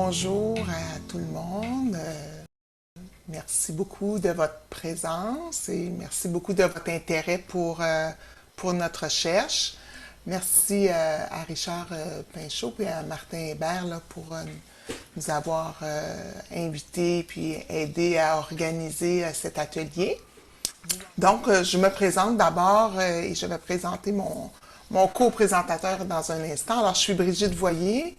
bonjour à tout le monde. Merci beaucoup de votre présence et merci beaucoup de votre intérêt pour notre recherche. Merci à Richard Pinchot et à Martin Hébert là, pour nous avoir invités puis aidé à organiser cet atelier. Donc, je me présente d'abord et je vais présenter mon co-présentateur dans un instant. Alors, je suis Brigitte Voyer.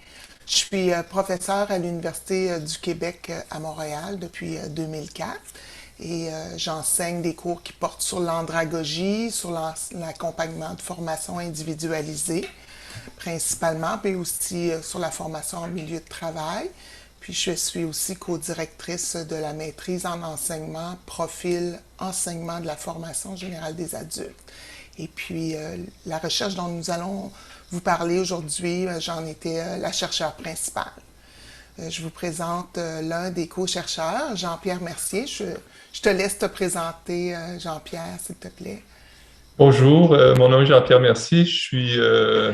Je suis professeure à l'Université du Québec à Montréal depuis 2004 et j'enseigne des cours qui portent sur l'andragogie, sur l'accompagnement de formation individualisée principalement, mais aussi sur la formation en milieu de travail. Puis je suis aussi co-directrice de la maîtrise en enseignement, profil enseignement de la formation générale des adultes. Et puis la recherche dont nous allons vous parler aujourd'hui, j'en étais la chercheure principale. Je vous présente l'un des co-chercheurs, Jean-Pierre Mercier. Je te laisse te présenter, Jean-Pierre, s'il te plaît. Bonjour, mon nom est Jean-Pierre Mercier. Je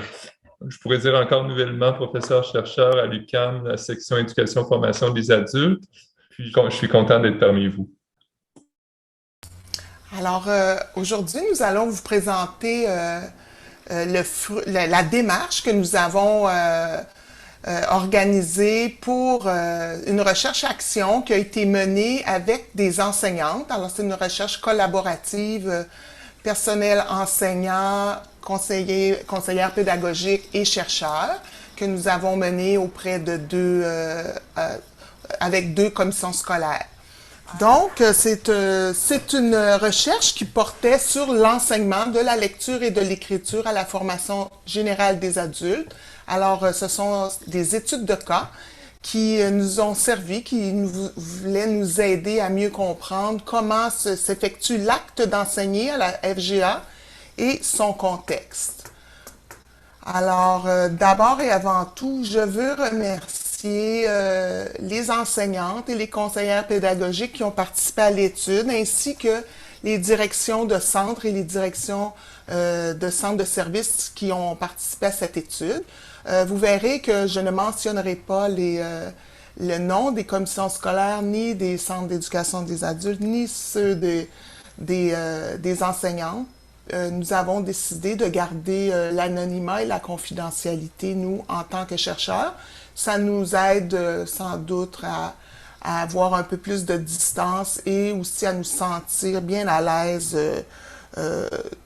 pourrais dire encore nouvellement professeur-chercheur à l'UQAM, la section éducation-formation des adultes. Puis, je suis content d'être parmi vous. Alors, aujourd'hui, nous allons vous présenter la démarche que nous avons organisée pour une recherche-action qui a été menée avec des enseignantes. Alors, c'est une recherche collaborative, personnel enseignant, conseillères pédagogiques et chercheurs que nous avons menée auprès de avec deux commissions scolaires. Donc, c'est une recherche qui portait sur l'enseignement de la lecture et de l'écriture à la formation générale des adultes. Alors, ce sont des études de cas qui nous ont servi, qui voulaient nous aider à mieux comprendre comment s'effectue l'acte d'enseigner à la FGA et son contexte. Alors, d'abord et avant tout, je veux remercier les enseignantes et les conseillères pédagogiques qui ont participé à l'étude, ainsi que les directions de centres et les directions de centres de services qui ont participé à cette étude. Vous verrez que je ne mentionnerai pas le nom des commissions scolaires, ni des centres d'éducation des adultes, ni ceux des enseignantes. Nous avons décidé de garder l'anonymat et la confidentialité, nous, en tant que chercheurs. Ça nous aide sans doute à avoir un peu plus de distance et aussi à nous sentir bien à l'aise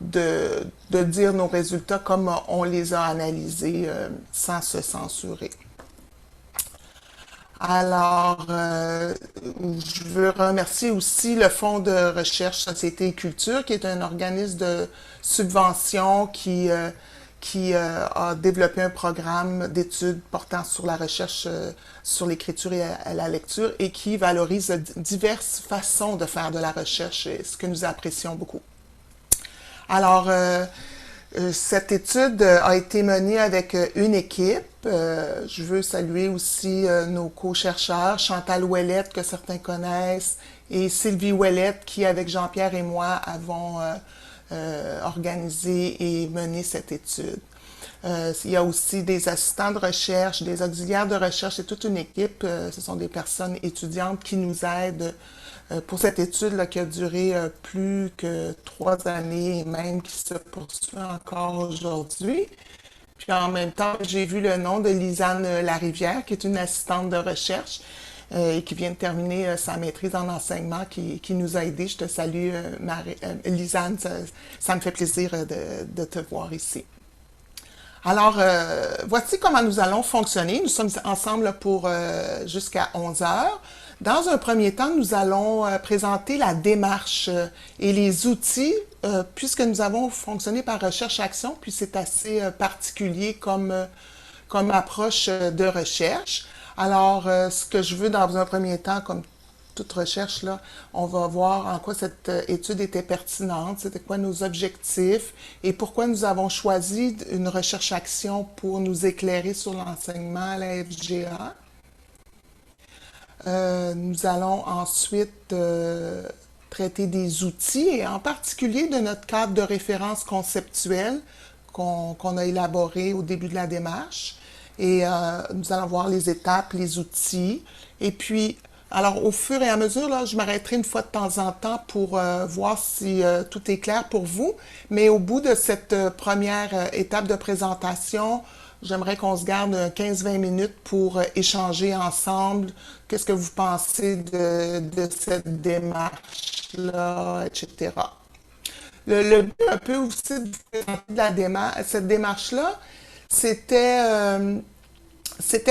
de dire nos résultats comme on les a analysés sans se censurer. Alors, je veux remercier aussi le Fonds de recherche Société et Culture, qui est un organisme de subvention qui a développé un programme d'études portant sur la recherche sur l'écriture et la lecture et qui valorise diverses façons de faire de la recherche, ce que nous apprécions beaucoup. Alors, cette étude a été menée avec une équipe. Je veux saluer aussi nos co-chercheurs, Chantal Ouellette, que certains connaissent, et Sylvie Ouellette, qui, avec Jean-Pierre et moi, avons organisé et mené cette étude. Il y a aussi des assistants de recherche, des auxiliaires de recherche, c'est toute une équipe. Ce sont des personnes étudiantes qui nous aident pour cette étude là, qui a duré plus que 3 années et même qui se poursuit encore aujourd'hui. Puis en même temps, j'ai vu le nom de Lisanne Larivière, qui est une assistante de recherche et qui vient de terminer sa maîtrise en enseignement, qui nous a aidés. Je te salue, Lisanne, ça me fait plaisir de te voir ici. Alors, voici comment nous allons fonctionner. Nous sommes ensemble pour jusqu'à 11 heures. Dans un premier temps, nous allons présenter la démarche et les outils, puisque nous avons fonctionné par recherche-action, puis c'est assez particulier comme approche de recherche. Alors, ce que je veux dans un premier temps, comme toute recherche, là, on va voir en quoi cette étude était pertinente, c'était quoi nos objectifs et pourquoi nous avons choisi une recherche-action pour nous éclairer sur l'enseignement à la FGA. Nous allons ensuite traiter des outils et en particulier de notre cadre de référence conceptuel qu'on a élaboré au début de la démarche. Et nous allons voir les étapes, les outils. Et puis, alors au fur et à mesure, là, je m'arrêterai une fois de temps en temps pour voir si tout est clair pour vous. Mais au bout de cette première étape de présentation, j'aimerais qu'on se garde 15-20 minutes pour échanger ensemble. Qu'est-ce que vous pensez de cette démarche-là, etc. Le but un peu aussi de vous présenter cette démarche-là, c'était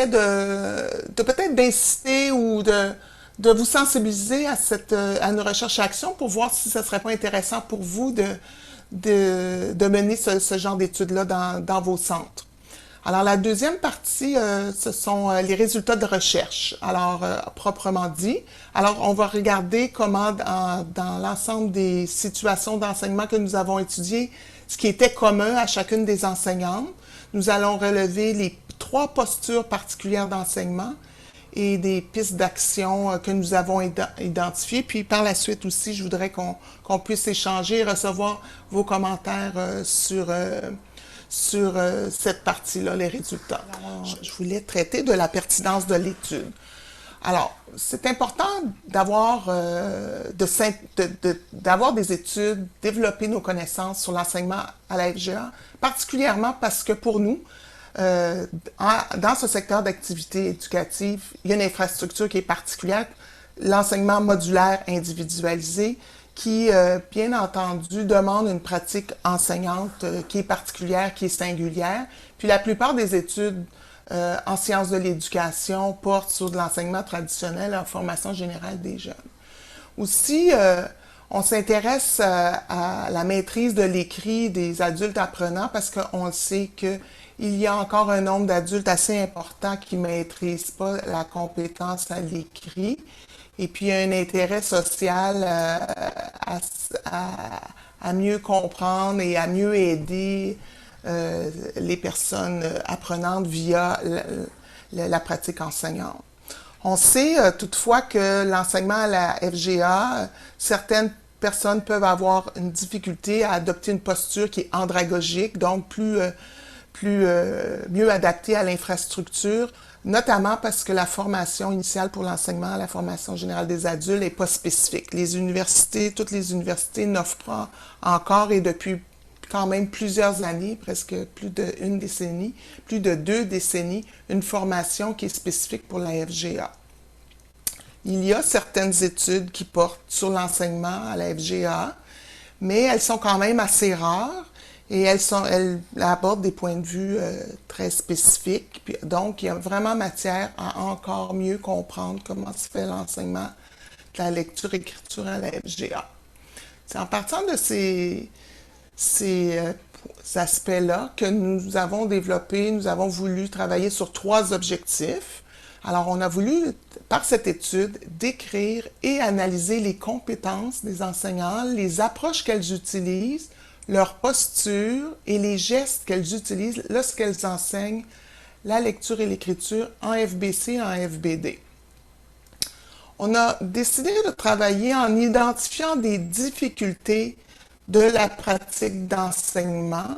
de peut-être d'inciter ou de vous sensibiliser à une recherche-action pour voir si ce serait pas intéressant pour vous de mener ce genre d'études-là dans vos centres. Alors, la deuxième partie, ce sont les résultats de recherche. Alors, proprement dit. Alors, on va regarder comment, dans l'ensemble des situations d'enseignement que nous avons étudiées, ce qui était commun à chacune des enseignantes. Nous allons relever les 3 postures particulières d'enseignement et des pistes d'action que nous avons identifiées. Puis, par la suite aussi, je voudrais qu'on puisse échanger et recevoir vos commentaires sur cette partie-là, les résultats. Alors, je voulais traiter de la pertinence de l'étude. Alors, c'est important d'avoir des études, développer nos connaissances sur l'enseignement à la FGA, particulièrement parce que pour nous, dans ce secteur d'activité éducative, il y a une infrastructure qui est particulière, l'enseignement modulaire individualisé, qui, bien entendu, demande une pratique enseignante qui est particulière, qui est singulière. Puis la plupart des études en sciences de l'éducation portent sur de l'enseignement traditionnel en formation générale des jeunes. Aussi, on s'intéresse à la maîtrise de l'écrit des adultes apprenants parce qu'on sait qu'il y a encore un nombre d'adultes assez important qui ne maîtrisent pas la compétence à l'écrit. Et puis, il y a un intérêt social à mieux comprendre et à mieux aider les personnes apprenantes via la pratique enseignante. On sait toutefois que l'enseignement à la FGA, certaines personnes peuvent avoir une difficulté à adopter une posture qui est andragogique, donc mieux adaptée à l'infrastructure, notamment parce que la formation initiale pour l'enseignement à la formation générale des adultes n'est pas spécifique. Toutes les universités n'offrent pas encore, et depuis quand même plusieurs années, presque plus d'une décennie, plus de 2 décennies, une formation qui est spécifique pour la FGA. Il y a certaines études qui portent sur l'enseignement à la FGA, mais elles sont quand même assez rares. Et elles abordent des points de vue très spécifiques. Puis, donc, il y a vraiment matière à encore mieux comprendre comment se fait l'enseignement de la lecture-écriture à la FGA. C'est en partant de ces aspects-là que nous avons voulu travailler sur 3 objectifs. Alors, on a voulu, par cette étude, décrire et analyser les compétences des enseignants, les approches qu'elles utilisent, leur posture et les gestes qu'elles utilisent lorsqu'elles enseignent la lecture et l'écriture en FBC et en FBD. On a décidé de travailler en identifiant des difficultés de la pratique d'enseignement,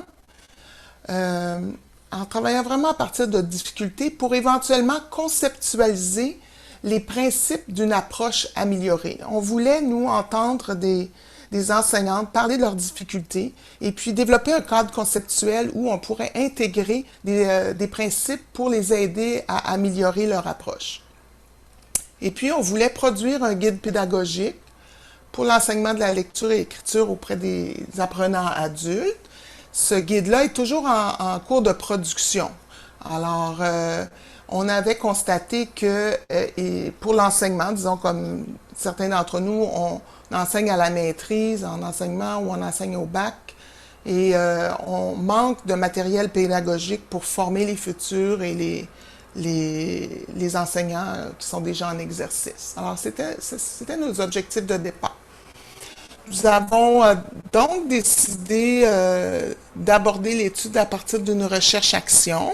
en travaillant vraiment à partir de difficultés pour éventuellement conceptualiser les principes d'une approche améliorée. On voulait, nous, entendre des enseignantes parler de leurs difficultés et puis développer un cadre conceptuel où on pourrait intégrer des principes pour les aider à améliorer leur approche. Et puis, on voulait produire un guide pédagogique pour l'enseignement de la lecture et l'écriture auprès des apprenants adultes. Ce guide-là est toujours en cours de production. Alors, on avait constaté que pour l'enseignement, disons comme certains d'entre nous, on enseigne à la maîtrise, en enseignement ou on enseigne au bac, et on manque de matériel pédagogique pour former les futurs et les enseignants qui sont déjà en exercice. Alors, c'était nos objectifs de départ. Nous avons donc décidé d'aborder l'étude à partir d'une recherche-action,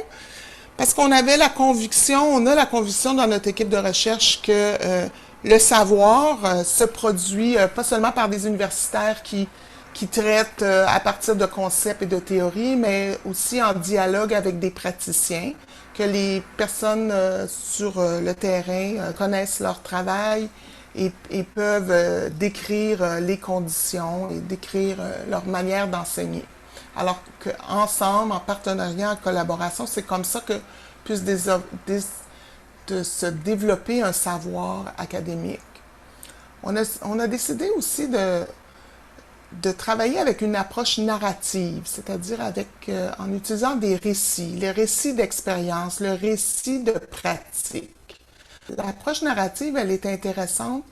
parce qu'on avait la conviction, on a la conviction dans notre équipe de recherche que le savoir se produit pas seulement par des universitaires qui qui traite à partir de concepts et de théories, mais aussi en dialogue avec des praticiens, que les personnes sur le terrain connaissent leur travail et peuvent décrire les conditions et décrire leur manière d'enseigner. Alors qu'ensemble, en partenariat, en collaboration, c'est comme ça que puisse de se développer un savoir académique. On a décidé aussi de travailler avec une approche narrative, c'est-à-dire en utilisant des récits, les récits d'expérience, le récit de pratique. L'approche narrative, elle est intéressante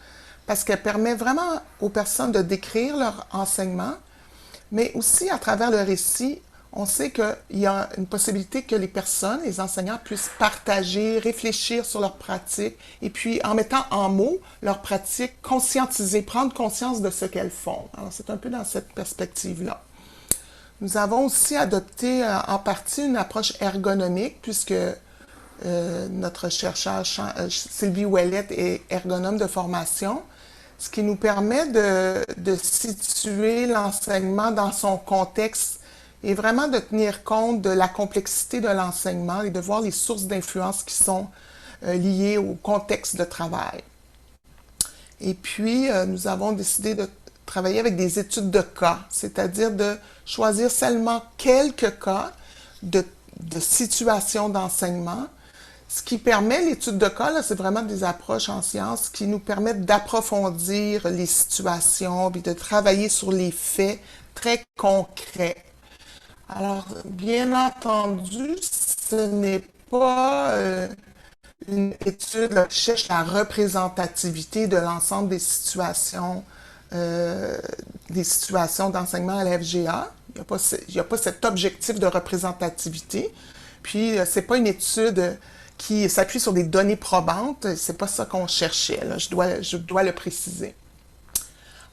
parce qu'elle permet vraiment aux personnes de décrire leur enseignement, mais aussi à travers le récit, on sait qu'il y a une possibilité que les personnes, les enseignants, puissent partager, réfléchir sur leur pratique, et puis en mettant en mots leur pratique, conscientiser, prendre conscience de ce qu'elles font. Alors c'est un peu dans cette perspective-là. Nous avons aussi adopté en partie une approche ergonomique, puisque notre chercheur Sylvie Ouellette est ergonome de formation, ce qui nous permet de situer l'enseignement dans son contexte et vraiment de tenir compte de la complexité de l'enseignement et de voir les sources d'influence qui sont liées au contexte de travail. Et puis, nous avons décidé de travailler avec des études de cas, c'est-à-dire de choisir seulement quelques cas de situations d'enseignement. Ce qui permet, l'étude de cas, c'est vraiment des approches en sciences qui nous permettent d'approfondir les situations et de travailler sur les faits très concrets. Alors, bien entendu, ce n'est pas une étude qui cherche la représentativité de l'ensemble des situations d'enseignement à la FGA. Il n'y a pas cet objectif de représentativité. Puis, c'est pas une étude qui s'appuie sur des données probantes. C'est pas ça qu'on cherchait, là. Je dois le préciser.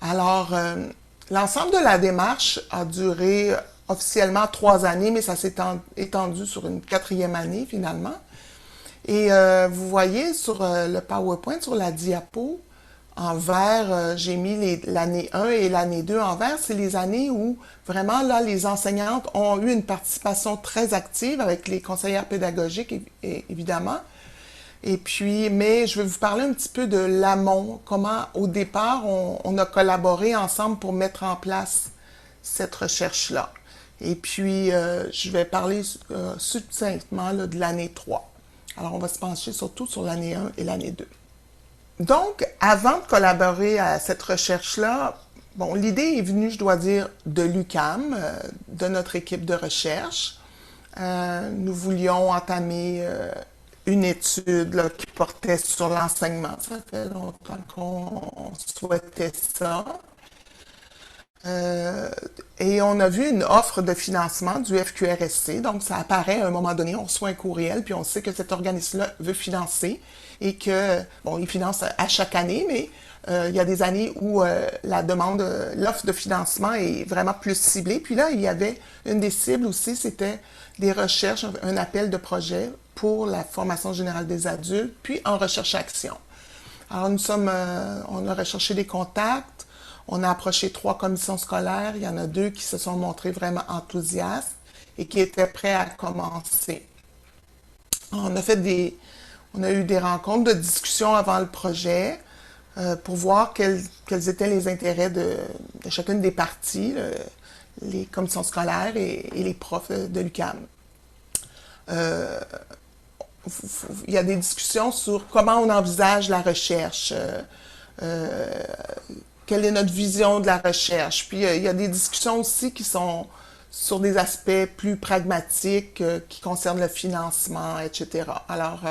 Alors, l'ensemble de la démarche a duré officiellement 3 années, mais ça s'est étendu sur une 4e année finalement. Et vous voyez sur le PowerPoint, sur la diapo, en vert, j'ai mis l'année 1 et l'année 2 en vert. C'est les années où vraiment là, les enseignantes ont eu une participation très active avec les conseillères pédagogiques, évidemment. Et puis, mais je vais vous parler un petit peu de l'amont, comment au départ on a collaboré ensemble pour mettre en place cette recherche-là. Et puis, je vais parler succinctement là, de l'année 3. Alors, on va se pencher surtout sur l'année 1 et l'année 2. Donc, avant de collaborer à cette recherche-là, bon, l'idée est venue, je dois dire, de l'UQAM, de notre équipe de recherche. Nous voulions entamer une étude là, qui portait sur l'enseignement. Ça fait longtemps qu'on souhaitait ça. Et on a vu une offre de financement du FQRSC, donc ça apparaît à un moment donné, on reçoit un courriel, puis on sait que cet organisme-là veut financer et que, bon, il finance à chaque année, mais il y a des années où l'offre de financement est vraiment plus ciblée. Puis là, il y avait une des cibles aussi, c'était des recherches, un appel de projet pour la formation générale des adultes, puis en recherche-action. Alors on a recherché des contacts. On a approché 3 commissions scolaires. Il y en a 2 qui se sont montrées vraiment enthousiastes et qui étaient prêts à commencer. On a eu des rencontres de discussion avant le projet pour voir quels étaient les intérêts de chacune des parties, les commissions scolaires et les profs de l'UQAM. Il y a des discussions sur comment on envisage la recherche, quelle est notre vision de la recherche. Puis il y a des discussions aussi qui sont sur des aspects plus pragmatiques qui concernent le financement, etc. Alors,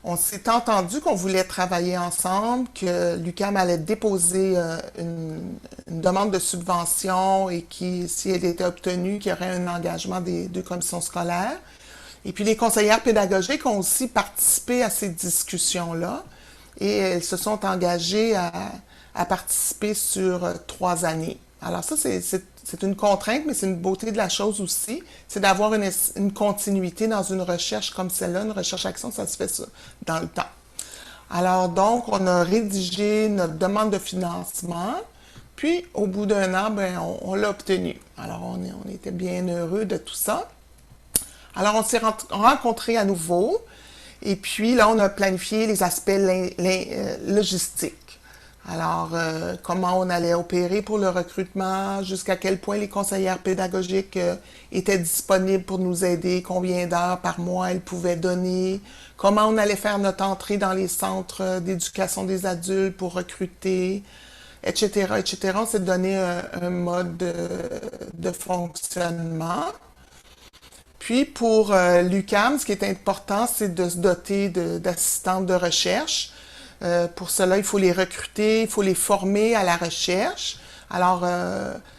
on s'est entendu qu'on voulait travailler ensemble, que l'UQAM allait déposer une demande de subvention et si elle était obtenue, qu'il y aurait un engagement des 2 commissions scolaires. Et puis les conseillères pédagogiques ont aussi participé à ces discussions-là et elles se sont engagées à participer sur 3 années. Alors ça, c'est une contrainte, mais c'est une beauté de la chose aussi. C'est d'avoir une continuité dans une recherche comme celle-là. Une recherche-action, ça se fait ça dans le temps. Alors donc, on a rédigé notre demande de financement, Puis, au bout d'un an, ben, on l'a obtenu. Alors, on était bien heureux de tout ça. Alors, on s'est rencontrés à nouveau. Et puis, là, on a planifié les aspects logistiques. Alors, comment on allait opérer pour le recrutement, jusqu'à quel point les conseillères pédagogiques étaient disponibles pour nous aider, combien d'heures par mois elles pouvaient donner, comment on allait faire notre entrée dans les centres d'éducation des adultes pour recruter, etc., etc. On s'est donné un mode de fonctionnement. Puis pour l'UQAM, ce qui est important, c'est de se doter d'assistantes de recherche. Pour cela, il faut les recruter, il faut les former à la recherche. Alors,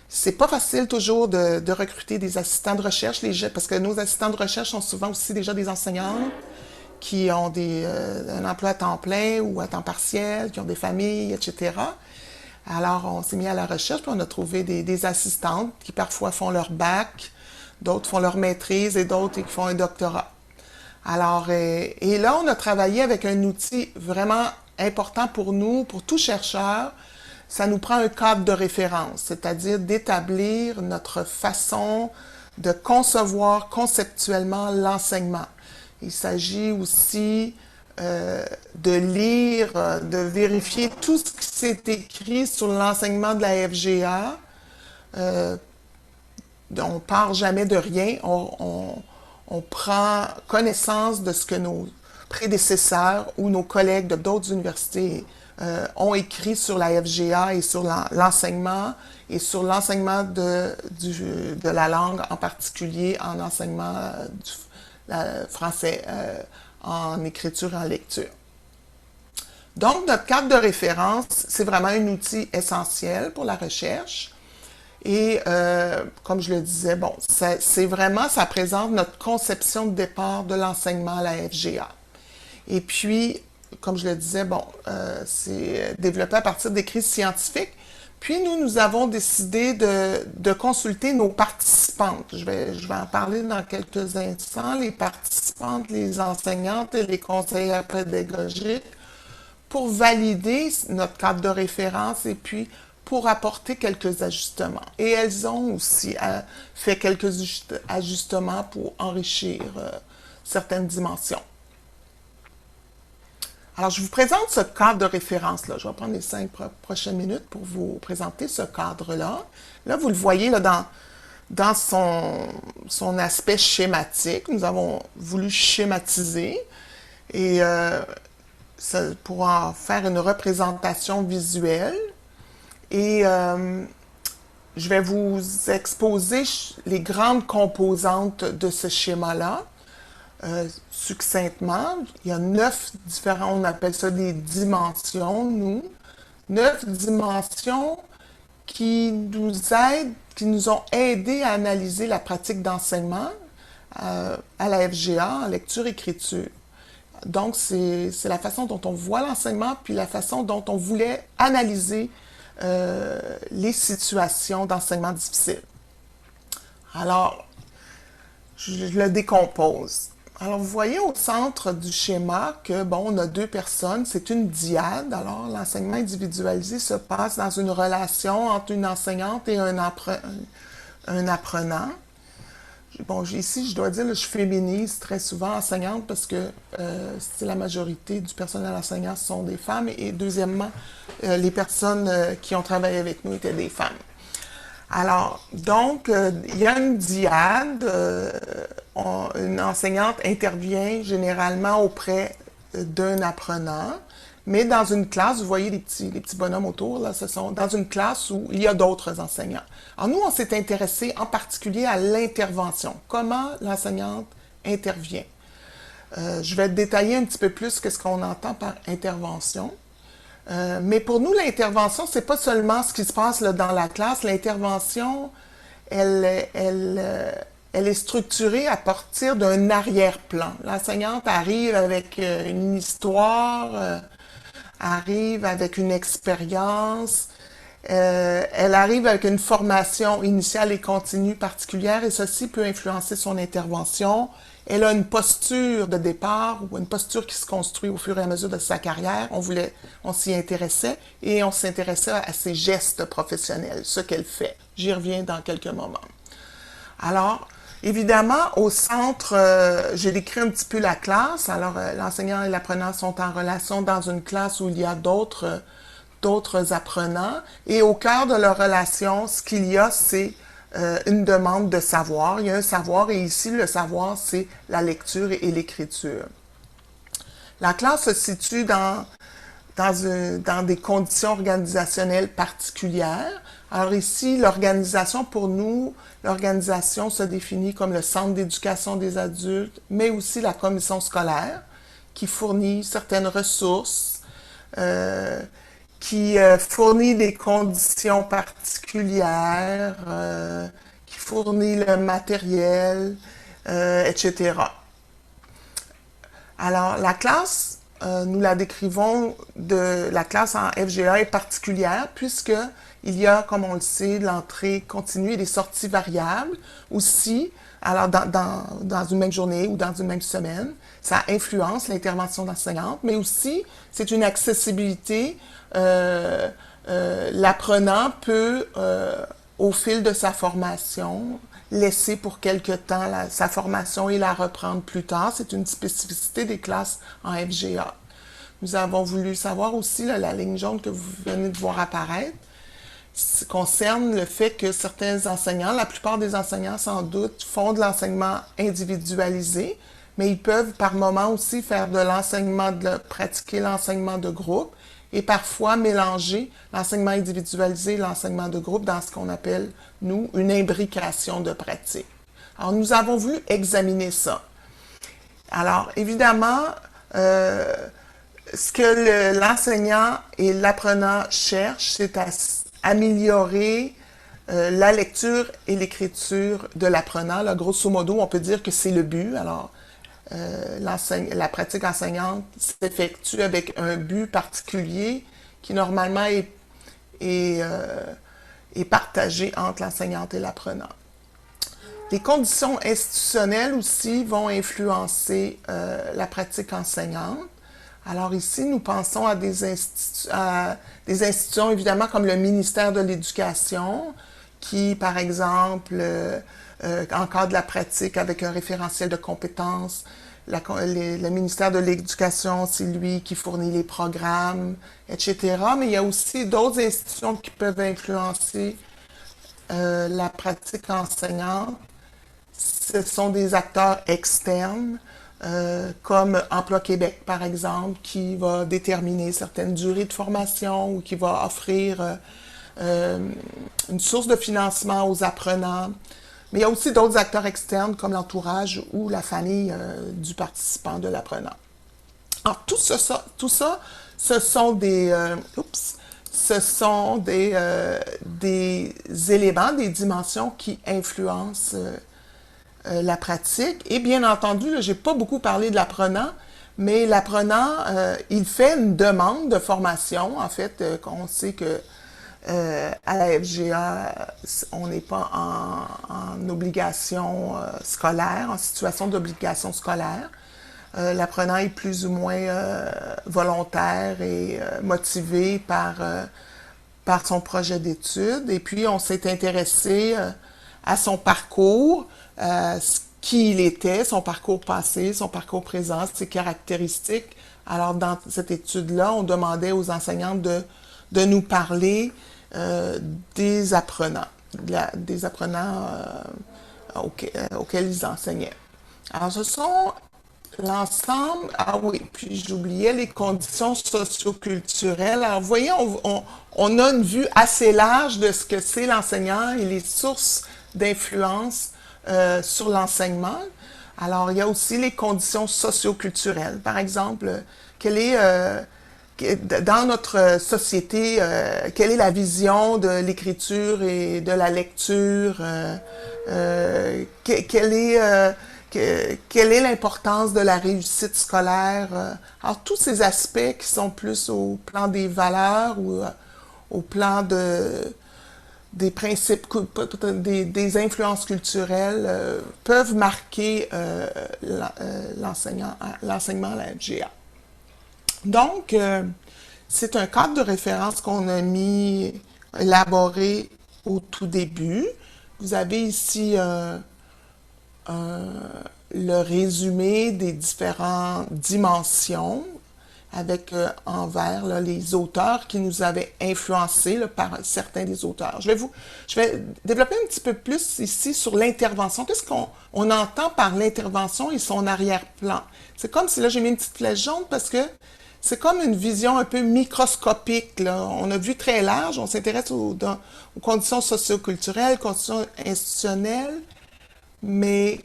c'est pas facile toujours de recruter des assistants de recherche, parce que nos assistants de recherche sont souvent aussi déjà des enseignants qui ont un emploi à temps plein ou à temps partiel, qui ont des familles, etc. Alors, on s'est mis à la recherche, puis on a trouvé des assistantes qui parfois font leur bac, d'autres font leur maîtrise et d'autres qui font un doctorat. Alors, et là, on a travaillé avec un outil vraiment important pour nous, pour tout chercheur. Ça nous prend un cadre de référence, c'est-à-dire d'établir notre façon de concevoir conceptuellement l'enseignement. Il s'agit aussi de lire, de vérifier tout ce qui s'est écrit sur l'enseignement de la FGA. On part jamais de rien, on prend connaissance de ce que nos prédécesseurs ou nos collègues de d'autres universités ont écrit sur la FGA et sur l'enseignement et sur l'enseignement de la langue, en particulier en enseignement du français en écriture et en lecture. Donc, notre cadre de référence, c'est vraiment un outil essentiel pour la recherche. Et comme je le disais, bon, ça présente notre conception de départ de l'enseignement à la FGA. Et puis, comme je le disais, bon, c'est développé à partir d'écrits scientifiques. Puis nous avons décidé de consulter nos participantes. Je vais en parler dans quelques instants. Les participantes, les enseignantes et les conseillères pédagogiques pour valider notre cadre de référence et puis pour apporter quelques ajustements. Et elles ont aussi fait quelques ajustements pour enrichir certaines dimensions. Alors, je vous présente ce cadre de référence-là. Je vais prendre les 5 prochaines minutes pour vous présenter ce cadre-là. Là, vous le voyez là, dans son aspect schématique. Nous avons voulu schématiser et pour en faire une représentation visuelle. Et je vais vous exposer les grandes composantes de ce schéma-là. Succinctement, il y a 9 différents, on appelle ça des dimensions, nous. 9 dimensions qui nous ont aidés à analyser la pratique d'enseignement à la FGA en lecture-écriture. Donc, c'est la façon dont on voit l'enseignement, puis la façon dont on voulait analyser les situations d'enseignement difficiles. Alors, je le décompose. Alors, vous voyez au centre du schéma que, bon, on a 2 personnes, c'est une dyade. Alors, l'enseignement individualisé se passe dans une relation entre une enseignante et un apprenant. Bon, ici, je dois dire, là, je féminise très souvent enseignante parce que la majorité du personnel enseignant sont des femmes. Et deuxièmement, les personnes qui ont travaillé avec nous étaient des femmes. Alors, donc, il y a une dyade. Une enseignante intervient généralement auprès d'un apprenant, mais dans une classe, vous voyez les petits bonhommes autour, là, ce sont dans une classe où il y a d'autres enseignants. Alors nous, on s'est intéressé en particulier à l'intervention. Comment l'enseignante intervient? Je vais détailler un petit peu plus ce qu'on entend par intervention. Mais pour nous, l'intervention, c'est pas seulement ce qui se passe là, dans la classe. L'intervention, elle est structurée à partir d'un arrière-plan. L'enseignante arrive avec une histoire, arrive avec une expérience. Elle arrive avec une formation initiale et continue particulière et ceci peut influencer son intervention. Elle a une posture de départ ou une posture qui se construit au fur et à mesure de sa carrière. On s'y intéressait et on s'intéressait à ses gestes professionnels, ce qu'elle fait. J'y reviens dans quelques moments. Alors, évidemment, au centre, j'ai décrit un petit peu la classe. Alors, l'enseignant et l'apprenant sont en relation dans une classe où il y a d'autres apprenants. Et au cœur de leur relation, ce qu'il y a, c'est une demande de savoir. Il y a un savoir et ici, le savoir, c'est la lecture et l'écriture. La classe se situe dans des conditions organisationnelles particulières. Alors ici, l'organisation, pour nous, l'organisation se définit comme le centre d'éducation des adultes, mais aussi la commission scolaire, qui fournit certaines ressources, qui fournit des conditions particulières, qui fournit le matériel, etc. Alors, la classe, nous la décrivons la classe en FGA est particulière puisque il y a, comme on le sait, l'entrée continue et des sorties variables aussi. Alors, dans une même journée ou dans une même semaine, ça influence l'intervention d'enseignante, mais aussi, c'est une accessibilité. L'apprenant peut, au fil de sa formation, laisser pour quelque temps sa formation et la reprendre plus tard. C'est une spécificité des classes en FGA. Nous avons voulu savoir aussi, la ligne jaune que vous venez de voir apparaître, concerne le fait que certains enseignants, la plupart des enseignants sans doute, font de l'enseignement individualisé, mais ils peuvent par moment aussi faire de l'enseignement, pratiquer l'enseignement de groupe et parfois mélanger l'enseignement individualisé et l'enseignement de groupe dans ce qu'on appelle, nous, une imbrication de pratique. Alors, nous avons voulu examiner ça. Alors, évidemment, ce que l'enseignant et l'apprenant cherchent, c'est à améliorer la lecture et l'écriture de l'apprenant. Là, grosso modo, on peut dire que c'est le but. Alors, la pratique enseignante s'effectue avec un but particulier qui normalement est partagé entre l'enseignante et l'apprenant. Les conditions institutionnelles aussi vont influencer la pratique enseignante. Alors ici, nous pensons à des institutions évidemment comme le ministère de l'Éducation qui, par exemple, encadre la pratique avec un référentiel de compétences. Le ministère de l'Éducation, c'est lui qui fournit les programmes, etc. Mais il y a aussi d'autres institutions qui peuvent influencer la pratique enseignante. Ce sont des acteurs externes, comme Emploi Québec, par exemple, qui va déterminer certaines durées de formation ou qui va offrir une source de financement aux apprenants. Mais il y a aussi d'autres acteurs externes comme l'entourage ou la famille du participant, de l'apprenant. Alors, tout ça, ce sont des éléments, des dimensions qui influencent la pratique. Et bien entendu, je n'ai pas beaucoup parlé de l'apprenant, mais l'apprenant, il fait une demande de formation. En fait, on sait que à la FGA, on n'est pas en obligation scolaire, en situation d'obligation scolaire. L'apprenant est plus ou moins volontaire et motivé par son projet d'études. Et puis, on s'est intéressé à son parcours, qui il était, son parcours passé, son parcours présent, ses caractéristiques. Alors, dans cette étude-là, on demandait aux enseignantes de nous parler des apprenants, auxquels ils enseignaient. Alors, ce sont l'ensemble, puis j'oubliais les conditions socio-culturelles. Alors, vous voyez, on a une vue assez large de ce que c'est l'enseignant et les sources d'influence sur l'enseignement. Alors, il y a aussi les conditions socio-culturelles. Par exemple, dans notre société, quelle est la vision de l'écriture et de la lecture? Quelle est l'importance de la réussite scolaire? Alors, tous ces aspects qui sont plus au plan des valeurs au plan des principes, des influences culturelles peuvent marquer l'enseignement à la FGA. Donc, c'est un cadre de référence qu'on a élaboré au tout début. Vous avez ici le résumé des différentes dimensions avec en vert là, les auteurs qui nous avaient influencés là, par certains des auteurs. Je vais développer un petit peu plus ici sur l'intervention. Qu'est-ce qu'on entend par l'intervention et son arrière-plan? C'est comme si là j'ai mis une petite flèche jaune parce que c'est comme une vision un peu microscopique, là. On a vu très large, on s'intéresse aux conditions socioculturelles, conditions institutionnelles, mais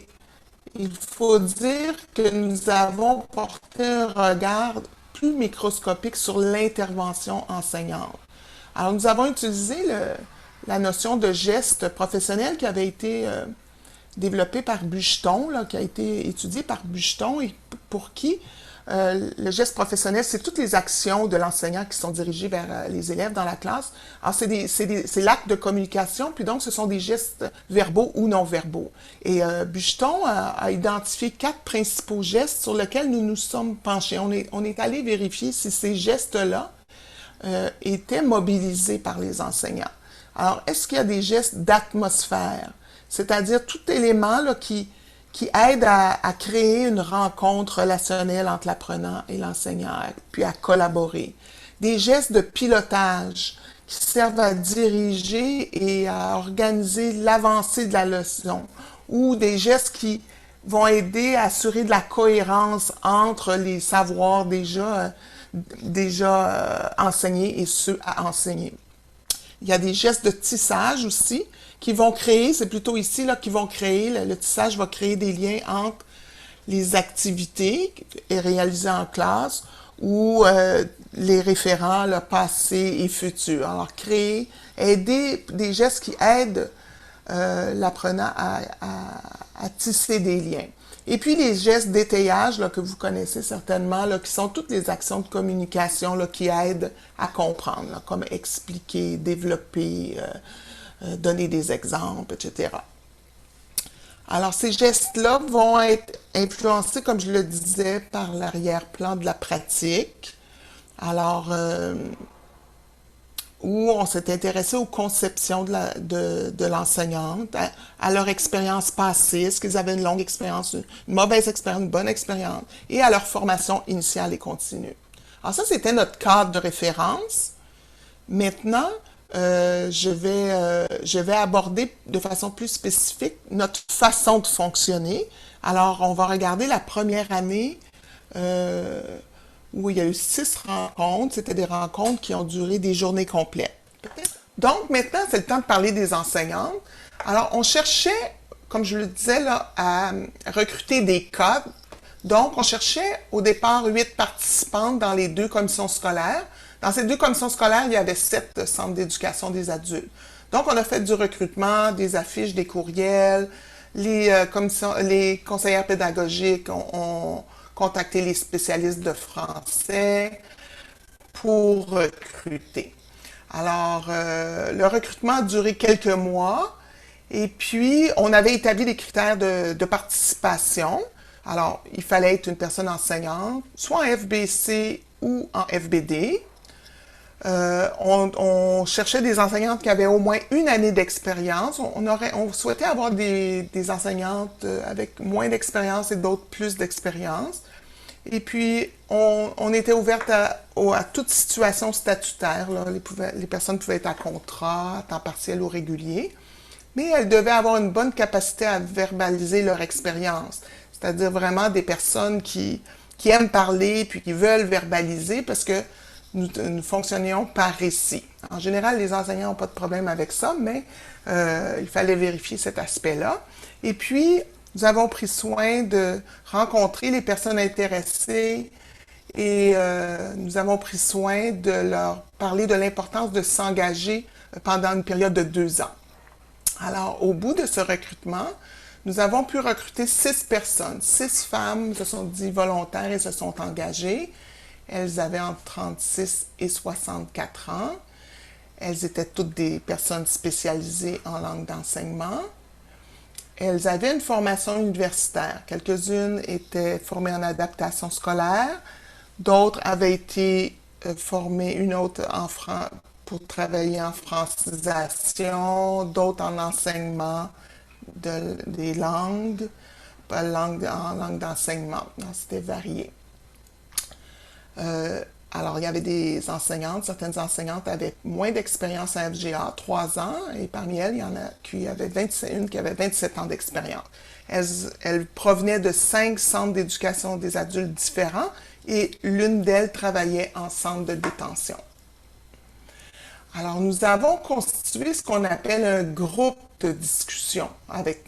il faut dire que nous avons porté un regard plus microscopique sur l'intervention enseignante. Alors, nous avons utilisé la notion de geste professionnel qui avait été développée par Bucheton, là, qui a été étudiée par Bucheton et pour qui le geste professionnel, c'est toutes les actions de l'enseignant qui sont dirigées vers les élèves dans la classe. Alors, c'est l'acte de communication, puis donc ce sont des gestes verbaux ou non verbaux. Et Bucheton a identifié 4 principaux gestes sur lesquels nous nous sommes penchés. On est allé vérifier si ces gestes-là étaient mobilisés par les enseignants. Alors, est-ce qu'il y a des gestes d'atmosphère? C'est-à-dire tout élément là, qui aide à créer une rencontre relationnelle entre l'apprenant et l'enseignant, puis à collaborer. Des gestes de pilotage qui servent à diriger et à organiser l'avancée de la leçon, ou des gestes qui vont aider à assurer de la cohérence entre les savoirs déjà enseignés et ceux à enseigner. Il y a des gestes de tissage aussi, qui vont créer, c'est plutôt ici là, qui vont créer, le tissage va créer des liens entre les activités réalisées en classe ou les référents là, passés et futurs. Alors, aider des gestes qui aident l'apprenant à tisser des liens. Et puis les gestes d'étayage là, que vous connaissez certainement, là, qui sont toutes les actions de communication là, qui aident à comprendre, là, comme expliquer, développer, donner des exemples, etc. Alors, ces gestes-là vont être influencés, comme je le disais, par l'arrière-plan de la pratique. Alors, où on s'est intéressé aux conceptions de l'enseignante, à leur expérience passée, est-ce qu'ils avaient une longue expérience, une mauvaise expérience, une bonne expérience, et à leur formation initiale et continue. Alors ça, c'était notre cadre de référence. Maintenant, je vais aborder de façon plus spécifique notre façon de fonctionner. Alors, on va regarder la première année où il y a eu 6 rencontres. C'était des rencontres qui ont duré des journées complètes. Donc, maintenant, c'est le temps de parler des enseignantes. Alors, on cherchait, comme je le disais, là, à recruter des cadres. Donc, on cherchait au départ 8 participantes dans les 2 commissions scolaires. Dans ces 2 commissions scolaires, il y avait 7 centres d'éducation des adultes. Donc, on a fait du recrutement, des affiches, des courriels. Les conseillères pédagogiques ont contacté les spécialistes de français pour recruter. Alors, le recrutement a duré quelques mois et puis on avait établi des critères de participation. Alors, il fallait être une personne enseignante, soit en FBC ou en FBD. On cherchait des enseignantes qui avaient au moins 1 année d'expérience. On souhaitait avoir des enseignantes avec moins d'expérience et d'autres plus d'expérience. Et puis, on était ouverte à toute situation statutaire, là. Les personnes pouvaient être à contrat, à temps partiel ou régulier, mais elles devaient avoir une bonne capacité à verbaliser leur expérience. C'est-à-dire vraiment des personnes qui aiment parler puis qui veulent verbaliser parce que nous fonctionnions par récit. En général, les enseignants n'ont pas de problème avec ça, mais il fallait vérifier cet aspect-là. Et puis, nous avons pris soin de rencontrer les personnes intéressées et nous avons pris soin de leur parler de l'importance de s'engager pendant une période de 2 ans. Alors, au bout de ce recrutement, nous avons pu recruter 6 personnes. 6 femmes se sont dit volontaires et se sont engagées. Elles avaient entre 36 et 64 ans. Elles étaient toutes des personnes spécialisées en langue d'enseignement. Elles avaient une formation universitaire. Quelques-unes étaient formées en adaptation scolaire, d'autres avaient été formées, une autre pour travailler en francisation, d'autres en enseignement des langues, en langue d'enseignement. C'était varié. Alors, il y avait des enseignantes, certaines enseignantes avaient moins d'expérience à FGA, 3 ans, et parmi elles, il y en a qui avaient une qui avait 27 ans d'expérience. Elles provenaient de 5 centres d'éducation des adultes différents et l'une d'elles travaillait en centre de détention. Alors, nous avons constitué ce qu'on appelle un groupe de discussion.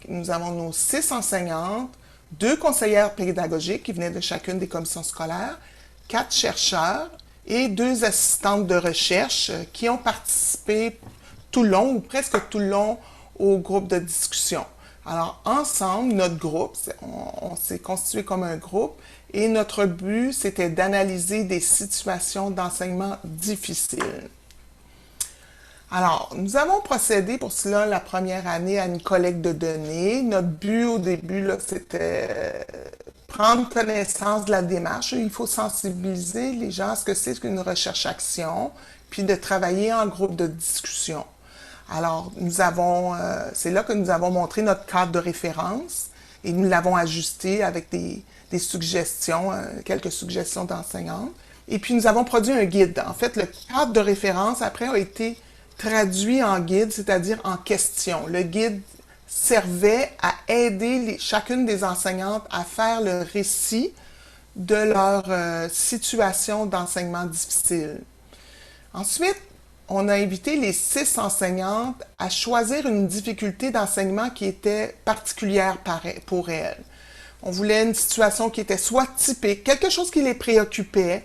Nous avons nos 6 enseignantes, 2 conseillères pédagogiques qui venaient de chacune des commissions scolaires, 4 chercheurs et 2 assistantes de recherche qui ont participé tout le long ou presque tout le long au groupe de discussion. Alors, ensemble, notre groupe, on s'est constitué comme un groupe et notre but, c'était d'analyser des situations d'enseignement difficiles. Alors, nous avons procédé pour cela la première année à une collecte de données. Notre but au début, c'était prendre connaissance de la démarche. Il faut sensibiliser les gens à ce que c'est qu'une recherche-action, puis de travailler en groupe de discussion. Alors, c'est là que nous avons montré notre cadre de référence et nous l'avons ajusté avec des suggestions, quelques suggestions d'enseignantes. Et puis, nous avons produit un guide. En fait, le cadre de référence, après, a été traduit en guide, c'est-à-dire en questions. Le guide servait à aider chacune des enseignantes à faire le récit de leur situation d'enseignement difficile. Ensuite, on a invité les 6 enseignantes à choisir une difficulté d'enseignement qui était particulière pour elles. On voulait une situation qui était soit typique, quelque chose qui les préoccupait,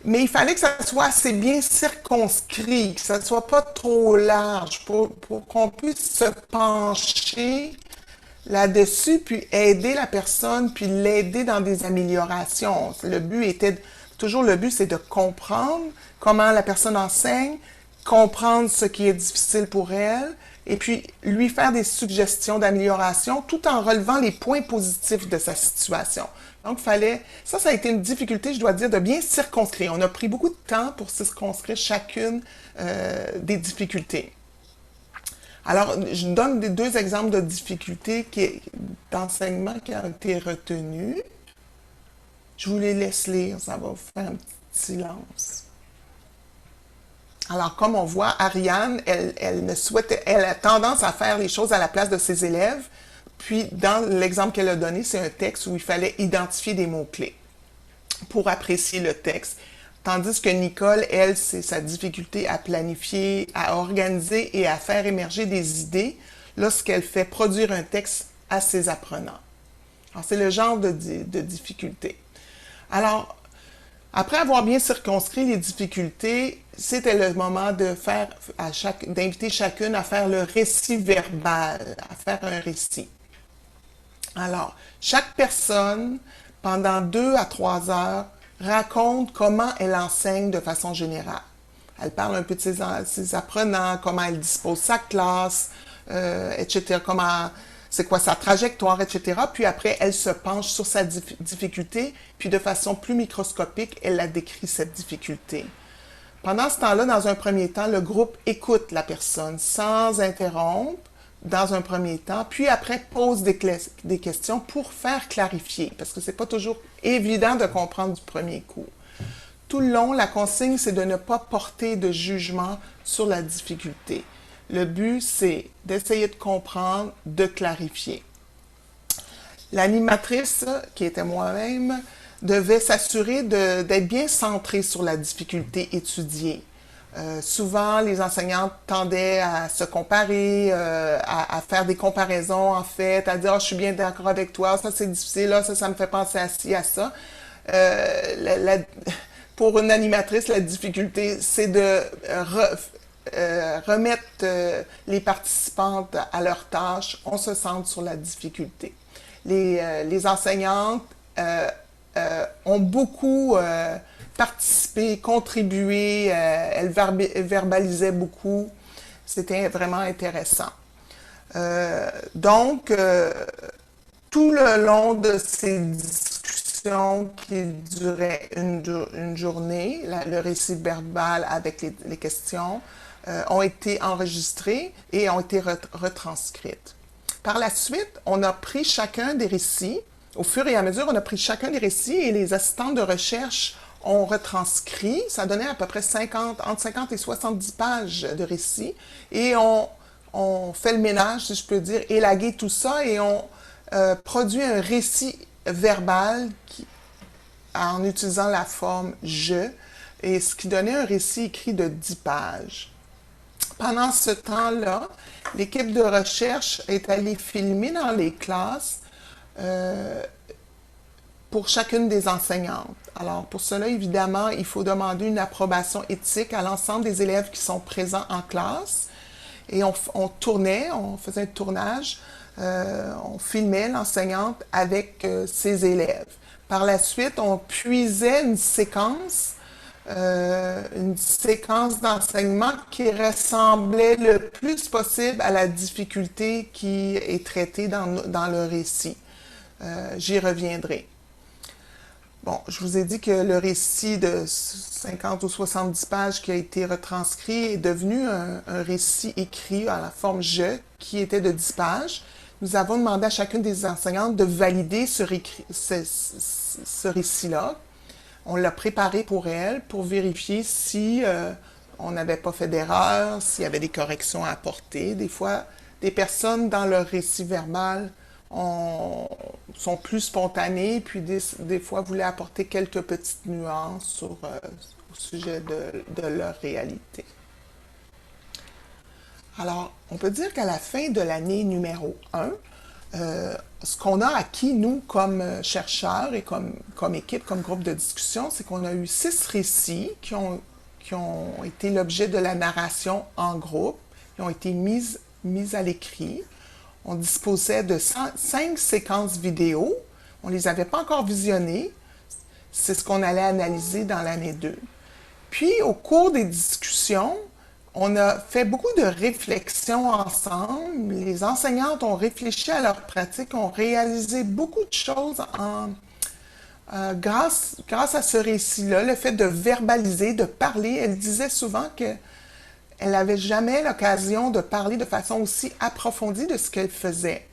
mais il fallait que ça soit assez bien circonscrit, que ça ne soit pas trop large pour qu'on puisse se pencher là-dessus, puis aider la personne, puis l'aider dans des améliorations. Le but, c'est de comprendre comment la personne enseigne, comprendre ce qui est difficile pour elle, et puis lui faire des suggestions d'amélioration tout en relevant les points positifs de sa situation. Donc, ça a été une difficulté, je dois dire, de bien circonscrire. On a pris beaucoup de temps pour circonscrire chacune des difficultés. Alors, je donne 2 exemples de difficultés d'enseignement qui ont été retenus. Je vous les laisse lire, ça va vous faire un petit silence. Alors, comme on voit, Ariane, elle a tendance à faire les choses à la place de ses élèves. Puis, dans l'exemple qu'elle a donné, c'est un texte où il fallait identifier des mots-clés pour apprécier le texte. Tandis que Nicole, elle, c'est sa difficulté à planifier, à organiser et à faire émerger des idées lorsqu'elle fait produire un texte à ses apprenants. Alors, c'est le genre de difficulté. Alors, après avoir bien circonscrit les difficultés, c'était le moment d'inviter chacune à faire le récit verbal, à faire un récit. Alors, chaque personne, pendant 2 à 3 heures, raconte comment elle enseigne de façon générale. Elle parle un peu de ses apprenants, comment elle dispose sa classe, etc., c'est quoi sa trajectoire, etc. Puis après, elle se penche sur sa difficulté, puis de façon plus microscopique, elle la décrit, cette difficulté. Pendant ce temps-là, dans un premier temps, le groupe écoute la personne sans interrompre, dans un premier temps, puis après pose des questions pour faire clarifier, parce que c'est pas toujours évident de comprendre du premier coup. Tout le long, la consigne, c'est de ne pas porter de jugement sur la difficulté. Le but, c'est d'essayer de comprendre, de clarifier. L'animatrice, qui était moi-même, devait s'assurer d'être bien centrée sur la difficulté étudiée. Souvent, les enseignantes tendaient à se comparer, à faire des comparaisons, en fait, à dire « Ah, je suis bien d'accord avec toi, ça c'est difficile, là, ça me fait penser à ci, à ça. » Pour une animatrice, la difficulté, c'est de remettre les participantes à leur tâche. On se centre sur la difficulté. Les enseignantes ont beaucoup participé, contribué, elles verbalisaient beaucoup. C'était vraiment intéressant. Donc, tout le long de ces discussions qui duraient une journée, le récit verbal avec les questions, ont été enregistrées et ont été retranscrites. Par la suite, on a pris chacun des récits. Au fur et à mesure, on a pris chacun des récits et les assistants de recherche ont retranscrit. Ça donnait à peu près entre 50 et 70 pages de récits. Et on fait le ménage, si je peux dire, élaguer tout ça et on produit un récit verbal en utilisant la forme « je », et ce qui donnait un récit écrit de 10 pages. Pendant ce temps-là, l'équipe de recherche est allée filmer dans les classes pour chacune des enseignantes. Alors, pour cela, évidemment, il faut demander une approbation éthique à l'ensemble des élèves qui sont présents en classe. Et on faisait un tournage, on filmait l'enseignante avec ses élèves. Par la suite, on puisait une séquence d'enseignement qui ressemblait le plus possible à la difficulté qui est traitée dans le récit. J'y reviendrai. Bon, je vous ai dit que le récit de 50 ou 70 pages qui a été retranscrit est devenu un récit écrit à la forme « je » qui était de 10 pages. Nous avons demandé à chacune des enseignantes de valider ce récit-là. On l'a préparé pour elle pour vérifier si on n'avait pas fait d'erreur, s'il y avait des corrections à apporter. Des fois, des personnes dans leur récit verbal sont plus spontanées, puis des fois voulaient apporter quelques petites nuances au sujet de leur réalité. Alors, on peut dire qu'à la fin de l'année numéro 1, ce qu'on a acquis, nous, comme chercheurs et comme équipe, comme groupe de discussion, c'est qu'on a eu 6 récits qui ont été l'objet de la narration en groupe, qui ont été mis à l'écrit. On disposait de 5 séquences vidéo. On ne les avait pas encore visionnées. C'est ce qu'on allait analyser dans l'année 2. Puis, au cours des discussions, on a fait beaucoup de réflexions ensemble. Les enseignantes ont réfléchi à leur pratique, ont réalisé beaucoup de choses grâce à ce récit-là, le fait de verbaliser, de parler. Elle disait souvent que elle n'avait jamais l'occasion de parler de façon aussi approfondie de ce qu'elle faisait.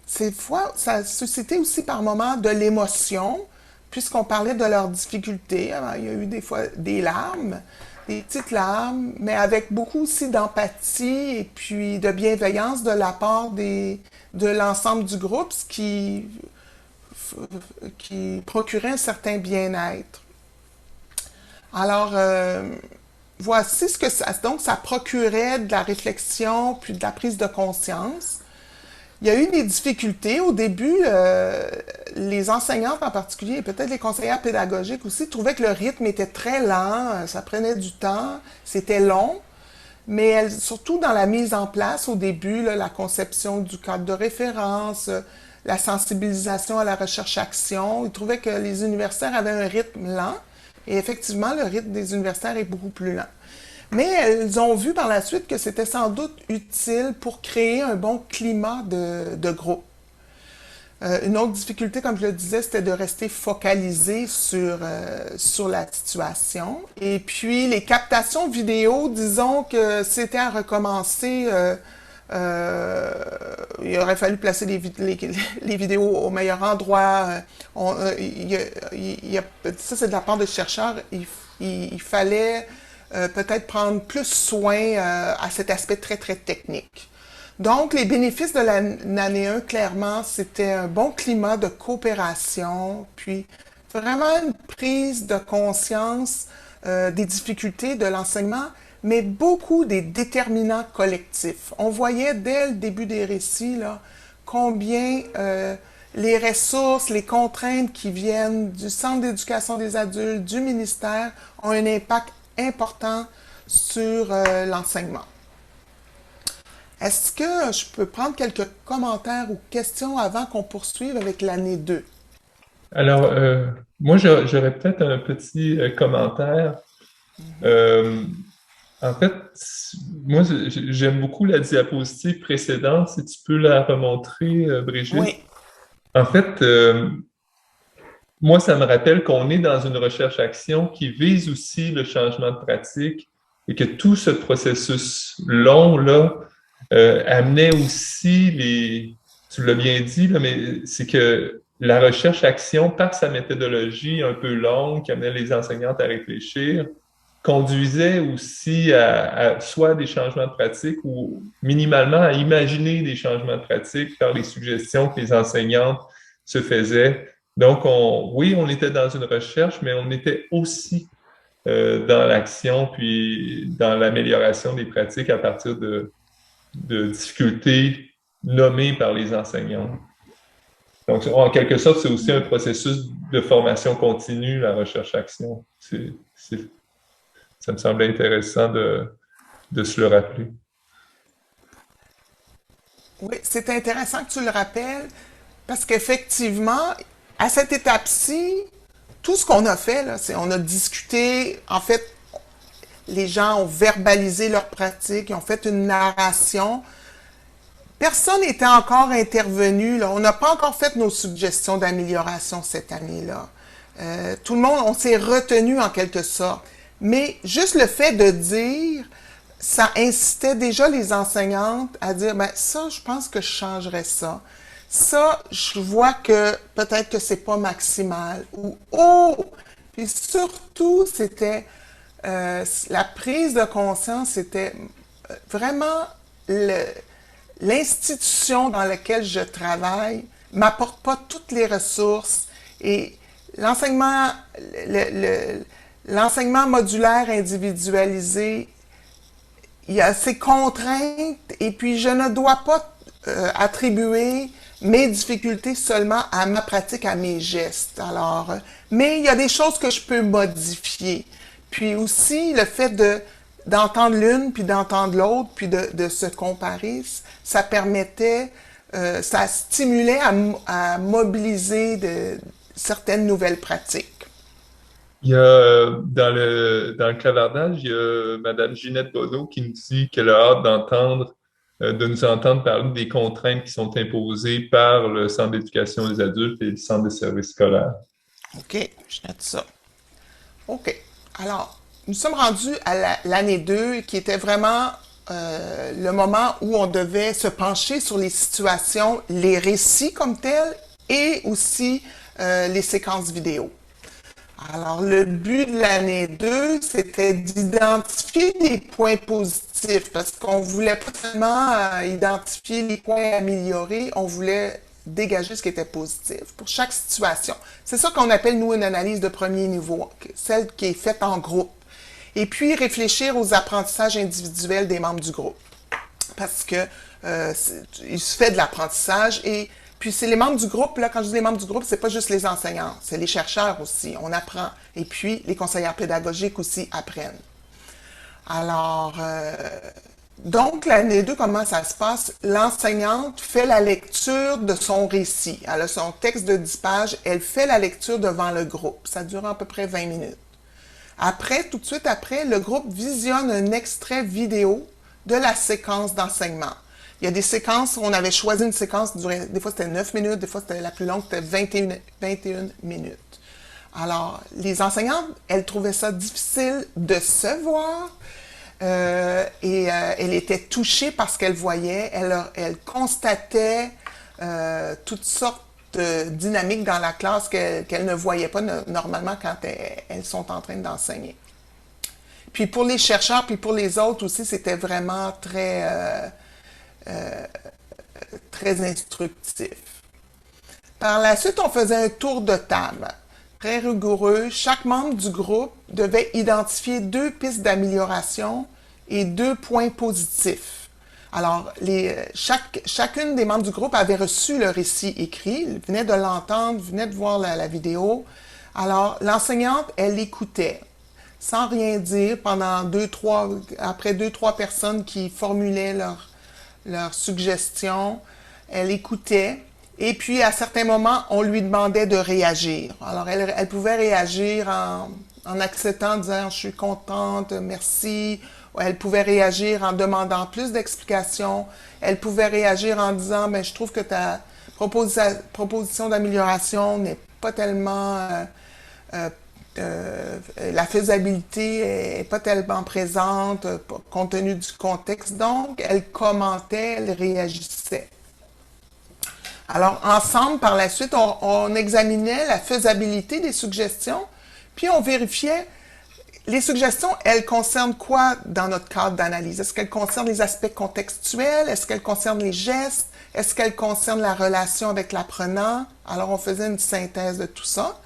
Ces fois, ça a suscité aussi par moments de l'émotion, puisqu'on parlait de leurs difficultés. Alors, il y a eu des fois des larmes, des petites larmes, mais avec beaucoup aussi d'empathie et puis de bienveillance de la part de l'ensemble du groupe, ce qui procurait un certain bien-être. Alors, voici ce que ça procurait de la réflexion puis de la prise de conscience. Il y a eu des difficultés. Au début, les enseignantes en particulier, et peut-être les conseillères pédagogiques aussi, trouvaient que le rythme était très lent, ça prenait du temps, c'était long. Mais surtout dans la mise en place, au début, la conception du cadre de référence, la sensibilisation à la recherche-action, ils trouvaient que les universitaires avaient un rythme lent. Et effectivement, le rythme des universitaires est beaucoup plus lent. Mais elles ont vu par la suite que c'était sans doute utile pour créer un bon climat de groupe. Une autre difficulté, comme je le disais, c'était de rester focalisé sur la situation. Et puis, les captations vidéo, disons que c'était à recommencer. Il aurait fallu placer les vidéos au meilleur endroit. Ça, c'est de la part des chercheurs. Il fallait peut-être prendre plus soin à cet aspect très, très technique. Donc, les bénéfices de l'année 1, clairement, c'était un bon climat de coopération, puis vraiment une prise de conscience des difficultés de l'enseignement, mais beaucoup des déterminants collectifs. On voyait dès le début des récits là, combien les ressources, les contraintes qui viennent du Centre d'éducation des adultes, du ministère, ont un impact important sur l'enseignement. Est-ce que je peux prendre quelques commentaires ou questions avant qu'on poursuive avec l'année 2? Alors, moi, j'aurais peut-être un petit commentaire. Mhm. Euh, En fait, moi, j'aime beaucoup la diapositive précédente. Si tu peux la remontrer, Brigitte. Oui, En fait, moi, ça me rappelle qu'on est dans une recherche-action qui vise aussi le changement de pratique et que tout ce processus long-là amenait aussi tu l'as bien dit, là, mais c'est que la recherche-action, par sa méthodologie un peu longue qui amenait les enseignantes à réfléchir, conduisait aussi à soit des changements de pratique ou minimalement à imaginer des changements de pratique par les suggestions que les enseignantes se faisaient. Donc, oui, on était dans une recherche, mais on était aussi dans l'action, puis dans l'amélioration des pratiques à partir de difficultés nommées par les enseignants. Donc, en quelque sorte, c'est aussi un processus de formation continue, la recherche-action. Ça me semblait intéressant de se le rappeler. oui, c'est intéressant que tu le rappelles parce qu'effectivement, à cette étape-ci, tout ce qu'on a fait, là, c'est on a discuté, en fait, les gens ont verbalisé leurs pratiques, ils ont fait une narration. Personne n'était encore intervenu, là. On n'a pas encore fait nos suggestions d'amélioration cette année-là. Tout le monde, on s'est retenu en quelque sorte. Mais juste le fait de dire, ça incitait déjà les enseignantes à dire, ben ça, je pense que je changerais ça. Ça, je vois que peut-être que c'est pas maximal. Ou oh! Puis surtout, c'était la prise de conscience, c'était vraiment le, l'institution dans laquelle je travaille m'apporte pas toutes les ressources et l'enseignement, l'enseignement modulaire individualisé, il y a ses contraintes et puis je ne dois pas attribuer mes difficultés seulement à ma pratique, à mes gestes. Alors, mais il y a des choses que je peux modifier. Puis aussi, le fait d'entendre l'une, puis d'entendre l'autre, puis de se comparer, ça permettait, ça stimulait à mobiliser certaines nouvelles pratiques. Il y a, dans le clavardage, il y a Madame Ginette Bonneau qui nous dit qu'elle a hâte de nous entendre parler des contraintes qui sont imposées par le Centre d'éducation des adultes et le Centre de services scolaires. OK, je note ça. OK. Alors, nous sommes rendus à l'année 2, qui était vraiment le moment où on devait se pencher sur les situations, les récits comme tels et aussi les séquences vidéo. Alors, le but de l'année 2, c'était d'identifier des points positifs parce qu'on voulait pas seulement identifier les points améliorés, on voulait dégager ce qui était positif pour chaque situation. C'est ça qu'on appelle, nous, une analyse de premier niveau, celle qui est faite en groupe. Et puis, réfléchir aux apprentissages individuels des membres du groupe. Parce que il se fait de l'apprentissage et puis c'est les membres du groupe, là, quand je dis les membres du groupe, c'est pas juste les enseignants, c'est les chercheurs aussi, on apprend. Et puis les conseillères pédagogiques aussi apprennent. Alors, donc l'année 2, comment ça se passe? L'enseignante fait la lecture de son récit. Elle a son texte de 10 pages, elle fait la lecture devant le groupe. Ça dure à peu près 20 minutes. Après, tout de suite après, le groupe visionne un extrait vidéo de la séquence d'enseignement. Il y a des séquences, on avait choisi une séquence, des fois c'était 9 minutes, des fois c'était la plus longue, c'était 21 minutes. Alors, les enseignantes, elles trouvaient ça difficile de se voir elle était touchée par ce qu'elle voyait. Elle constatait toutes sortes de dynamiques dans la classe qu'elle ne voyait pas normalement quand elles sont en train d'enseigner. Puis pour les chercheurs, puis pour les autres aussi, c'était vraiment très instructif. Par la suite, on faisait un tour de table très rigoureux. Chaque membre du groupe devait identifier 2 pistes d'amélioration et 2 points positifs. Alors, chacune des membres du groupe avait reçu le récit écrit, venait de l'entendre, venait de voir la vidéo. Alors, l'enseignante, elle écoutait, sans rien dire, après 2, 3 personnes qui formulaient leurs suggestions, elle écoutait Et puis, à certains moments, on lui demandait de réagir. Alors, elle pouvait réagir en acceptant, en disant « Je suis contente, merci ». Elle pouvait réagir en demandant plus d'explications. Elle pouvait réagir en disant « Ben, je trouve que ta proposition d'amélioration n'est pas tellement... la faisabilité est pas tellement présente compte tenu du contexte. » Donc, elle commentait, elle réagissait. Alors, ensemble, par la suite, on examinait la faisabilité des suggestions, puis on vérifiait les suggestions, elles concernent quoi dans notre cadre d'analyse? Est-ce qu'elles concernent les aspects contextuels? Est-ce qu'elles concernent les gestes? Est-ce qu'elles concernent la relation avec l'apprenant? Alors, on faisait une synthèse de tout ça.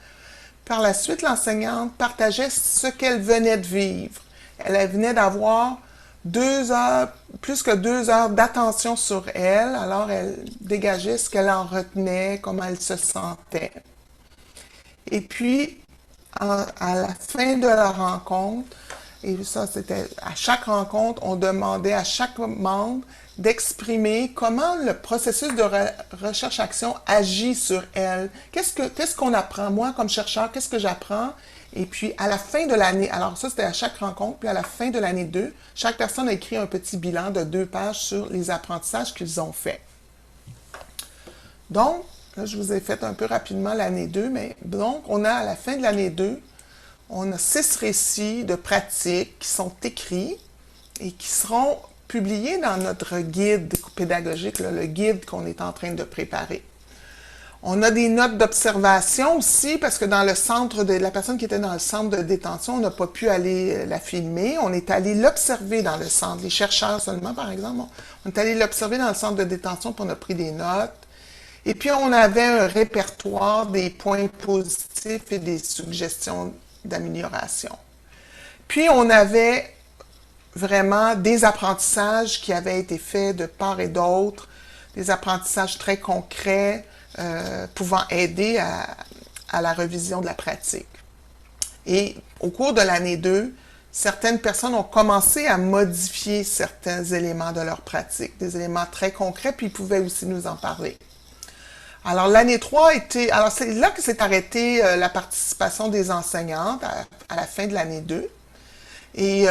Par la suite, l'enseignante partageait ce qu'elle venait de vivre. Elle venait d'avoir 2 heures, plus que 2 heures d'attention sur elle, alors elle dégageait ce qu'elle en retenait, comment elle se sentait. Et puis, à la fin de la rencontre, et ça c'était à chaque rencontre, on demandait à chaque membre d'exprimer comment le processus de recherche-action agit sur elle. Qu'est-ce qu'on apprend? Moi, comme chercheur, qu'est-ce que j'apprends? Et puis, à la fin de l'année, alors ça, c'était à chaque rencontre, puis à la fin de l'année 2, chaque personne a écrit un petit bilan de 2 pages sur les apprentissages qu'ils ont faits. Donc, là, je vous ai fait un peu rapidement l'année 2, mais donc, on a à la fin de l'année 2, on a 6 récits de pratiques qui sont écrits et qui seront publiés dans notre guide pédagogique, là, le guide qu'on est en train de préparer. On a des notes d'observation aussi, parce que dans le centre de la personne qui était dans le centre de détention, on n'a pas pu aller la filmer. On est allé l'observer dans le centre. Les chercheurs seulement, par exemple, on est allé l'observer dans le centre de détention, puis on a pris des notes. Et puis, on avait un répertoire des points positifs et des suggestions d'amélioration. Puis, on avait vraiment des apprentissages qui avaient été faits de part et d'autre, des apprentissages très concrets, pouvant aider à la revision de la pratique. Et au cours de l'année 2, certaines personnes ont commencé à modifier certains éléments de leur pratique, des éléments très concrets, puis ils pouvaient aussi nous en parler. Alors, l'année 3 était... Alors, c'est là que s'est arrêtée la participation des enseignantes à la fin de l'année 2. Et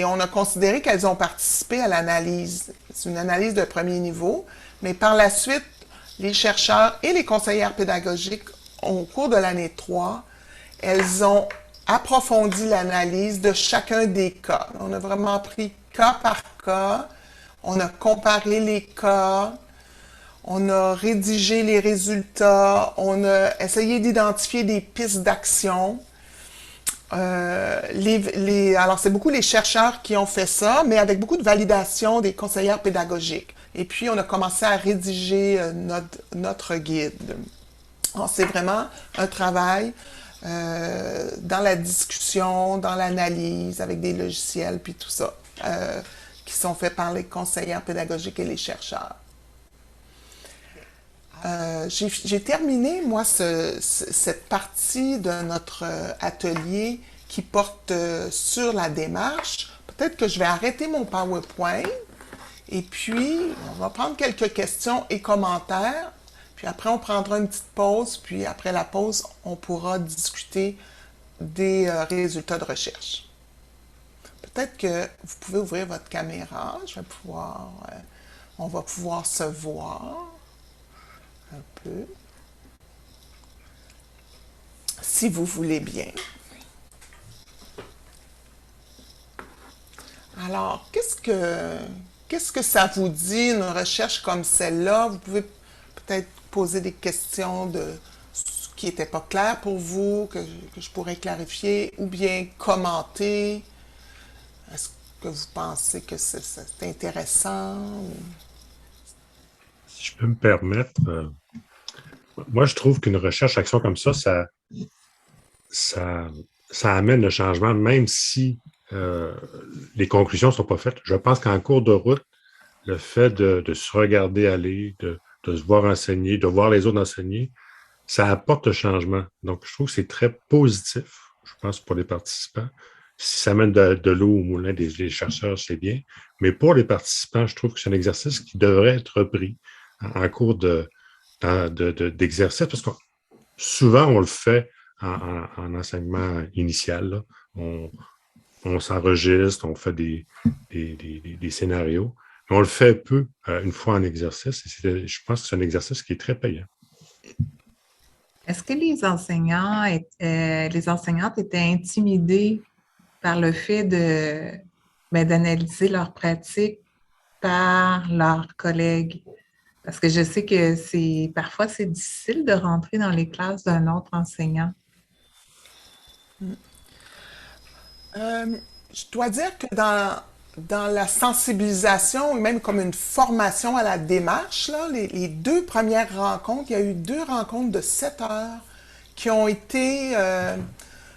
on a considéré qu'elles ont participé à l'analyse. C'est une analyse de premier niveau, mais par la suite, les chercheurs et les conseillères pédagogiques, au cours de l'année 3, elles ont approfondi l'analyse de chacun des cas. On a vraiment pris cas par cas, on a comparé les cas, on a rédigé les résultats, on a essayé d'identifier des pistes d'action. Alors, c'est beaucoup les chercheurs qui ont fait ça, mais avec beaucoup de validation des conseillères pédagogiques. Et puis, on a commencé à rédiger notre guide. Alors, c'est vraiment un travail dans la discussion, dans l'analyse, avec des logiciels, puis tout ça, qui sont faits par les conseillères pédagogiques et les chercheurs. J'ai terminé, moi, cette partie de notre atelier qui porte sur la démarche. Peut-être que je vais arrêter mon PowerPoint et puis on va prendre quelques questions et commentaires. Puis après, on prendra une petite pause. Puis après la pause, on pourra discuter des résultats de recherche. Peut-être que vous pouvez ouvrir votre caméra. On va pouvoir se voir un peu, si vous voulez bien. Alors, qu'est-ce que ça vous dit, une recherche comme celle-là? Vous pouvez peut-être poser des questions de ce qui n'était pas clair pour vous, que je pourrais clarifier, ou bien commenter. Est-ce que vous pensez que c'est intéressant? Si je peux me permettre, moi, je trouve qu'une recherche-action comme ça amène le changement, même si les conclusions ne sont pas faites. Je pense qu'en cours de route, le fait de se regarder aller, de se voir enseigner, de voir les autres enseigner, ça apporte le changement. Donc, je trouve que c'est très positif, je pense, pour les participants. Si ça mène de l'eau au moulin des chercheurs, c'est bien. Mais pour les participants, je trouve que c'est un exercice qui devrait être repris en cours d'exercice, parce que souvent, on le fait en enseignement initial. Là. On s'enregistre, on fait des scénarios. Mais on le fait peu une fois en exercice. Et je pense que c'est un exercice qui est très payant. Est-ce que les enseignantes étaient intimidées par le fait d'analyser leurs pratiques par leurs collègues? Parce que je sais que parfois c'est difficile de rentrer dans les classes d'un autre enseignant. Je dois dire que dans la sensibilisation, même comme une formation à la démarche, là, les 2 premières rencontres, il y a eu 2 rencontres de 7 heures qui ont été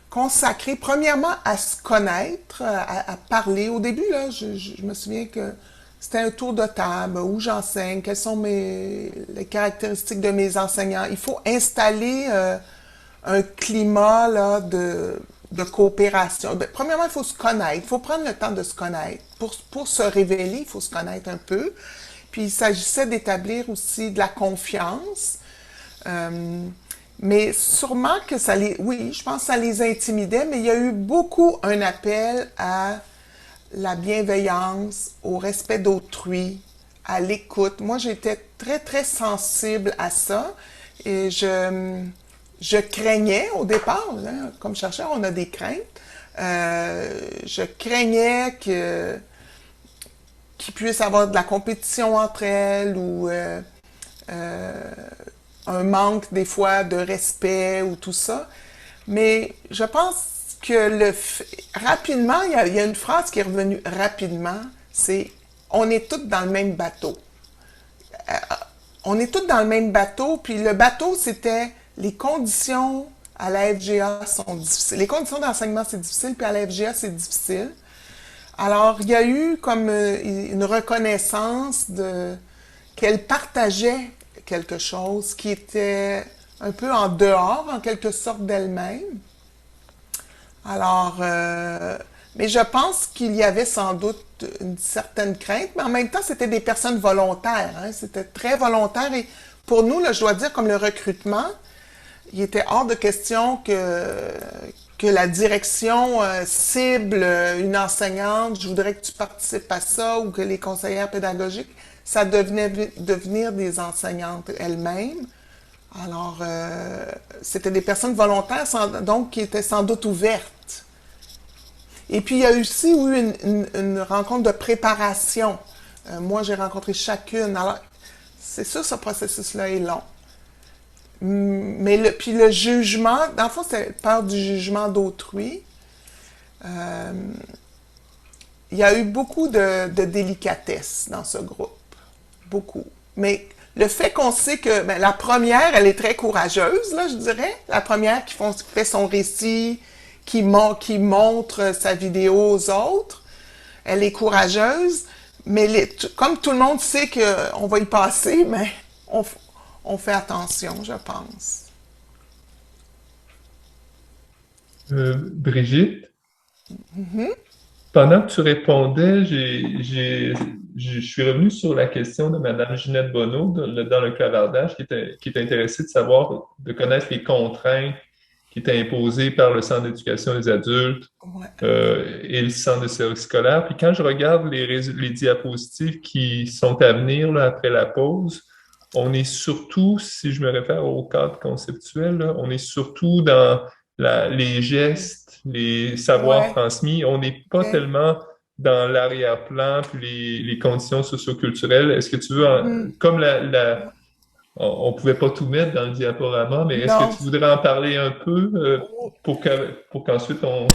consacrées, premièrement, à se connaître, à parler. Au début, là, je me souviens que c'était un tour de table, où j'enseigne, quelles sont les caractéristiques de mes enseignants. Il faut installer un climat là, de coopération. Premièrement, il faut se connaître. Il faut prendre le temps de se connaître. Pour se révéler, il faut se connaître un peu. Puis, il s'agissait d'établir aussi de la confiance. Mais sûrement que oui, je pense que ça les intimidait, mais il y a eu beaucoup un appel à la bienveillance, au respect d'autrui, à l'écoute. Moi, j'étais très, très sensible à ça et je craignais au départ, hein, comme chercheur, on a des craintes. Je craignais qu'il puisse avoir de la compétition entre elles ou un manque des fois de respect ou tout ça. Mais je pense que rapidement, il y a une phrase qui est revenue rapidement, c'est « on est tous dans le même bateau ». On est tous dans le même bateau, puis le bateau, c'était les conditions à la FGA sont difficiles. Les conditions d'enseignement, c'est difficile, puis à la FGA, c'est difficile. Alors, il y a eu comme une reconnaissance qu'elle partageait quelque chose qui était un peu en dehors, en quelque sorte, d'elle-même. Alors, mais je pense qu'il y avait sans doute une certaine crainte, mais en même temps, c'était des personnes volontaires. Hein, c'était très volontaire. Et pour nous, là, je dois dire, comme le recrutement, il était hors de question que la direction cible une enseignante, je voudrais que tu participes à ça, ou que les conseillères pédagogiques, ça devenait devenir des enseignantes elles-mêmes. Alors, c'était des personnes volontaires, donc qui étaient sans doute ouvertes. Et puis, il y a aussi eu une rencontre de préparation. Moi, j'ai rencontré chacune. Alors, c'est sûr, ce processus-là est long. Mais puis le jugement, dans le fond, c'est peur du jugement d'autrui. Il y a eu beaucoup de délicatesse dans ce groupe. Beaucoup. Mais le fait qu'on sait que la première, elle est très courageuse, là, je dirais. La première qui fait son récit, qui montre sa vidéo aux autres, elle est courageuse. Mais comme tout le monde sait qu'on va y passer, mais on fait attention, je pense. Brigitte? Pendant que tu répondais, je suis revenu sur la question de Mme Ginette Bonneau dans le clavardage qui est intéressée de savoir, de connaître les contraintes qui étaient imposées par le Centre d'éducation des adultes et le Centre de services scolaires. Puis quand je regarde les diapositives qui sont à venir là, après la pause, on est surtout, si je me réfère au cadre conceptuel, là, on est surtout dans les gestes, les savoirs transmis. On n'est pas tellement dans l'arrière-plan puis les conditions socio-culturelles. Est-ce que tu veux, comme on ne pouvait pas tout mettre dans le diaporama, mais est-ce que tu voudrais en parler un peu pour qu'ensuite on...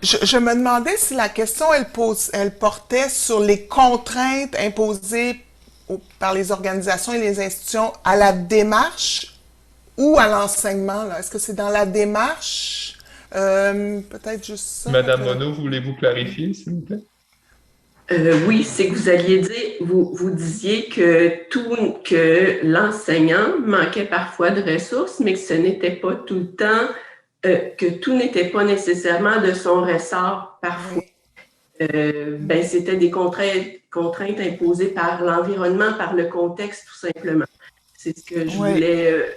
Je me demandais si la question, elle portait sur les contraintes imposées par les organisations et les institutions à la démarche ou à l'enseignement. Est-ce que c'est dans la démarche? Peut-être juste ça. Madame Bonneau, voulez-vous clarifier, s'il vous plaît? Oui, c'est que vous alliez dire, vous disiez que l'enseignant manquait parfois de ressources, mais que ce n'était pas tout le temps, que tout n'était pas nécessairement de son ressort parfois. Ben, c'était des contraintes imposées par l'environnement, par le contexte, tout simplement. C'est ce que je voulais,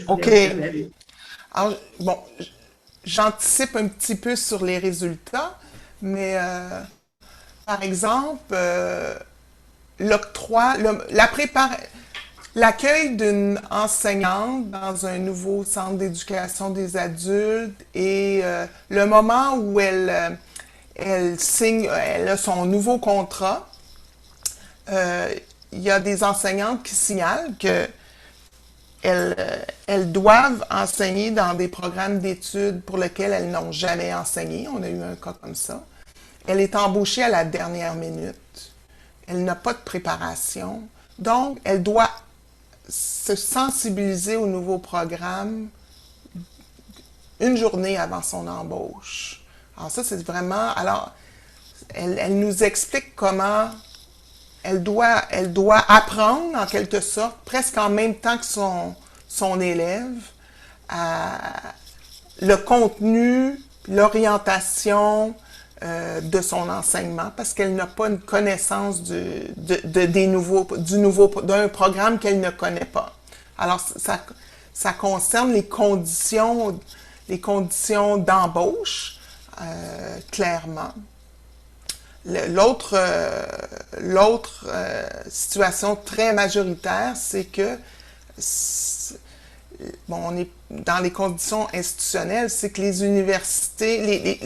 observer avec vous. Alors, bon, j'anticipe un petit peu sur les résultats, mais par exemple, l'accueil d'une enseignante dans un nouveau centre d'éducation des adultes et le moment où elle a son nouveau contrat, il y a des enseignantes qui signalent que elles doivent enseigner dans des programmes d'études pour lesquels elles n'ont jamais enseigné. On a eu un cas comme ça. Elle est embauchée à la dernière minute. Elle n'a pas de préparation. Donc, elle doit se sensibiliser au nouveau programme une journée avant son embauche. Alors ça, c'est vraiment... Alors, elle nous explique comment elle doit apprendre, en quelque sorte, presque en même temps que son élève, le contenu, l'orientation de son enseignement, parce qu'elle n'a pas une connaissance d'un programme qu'elle ne connaît pas. Alors, ça concerne les conditions d'embauche, clairement. L'autre situation très majoritaire, c'est que, on est dans les conditions institutionnelles, c'est que les universités,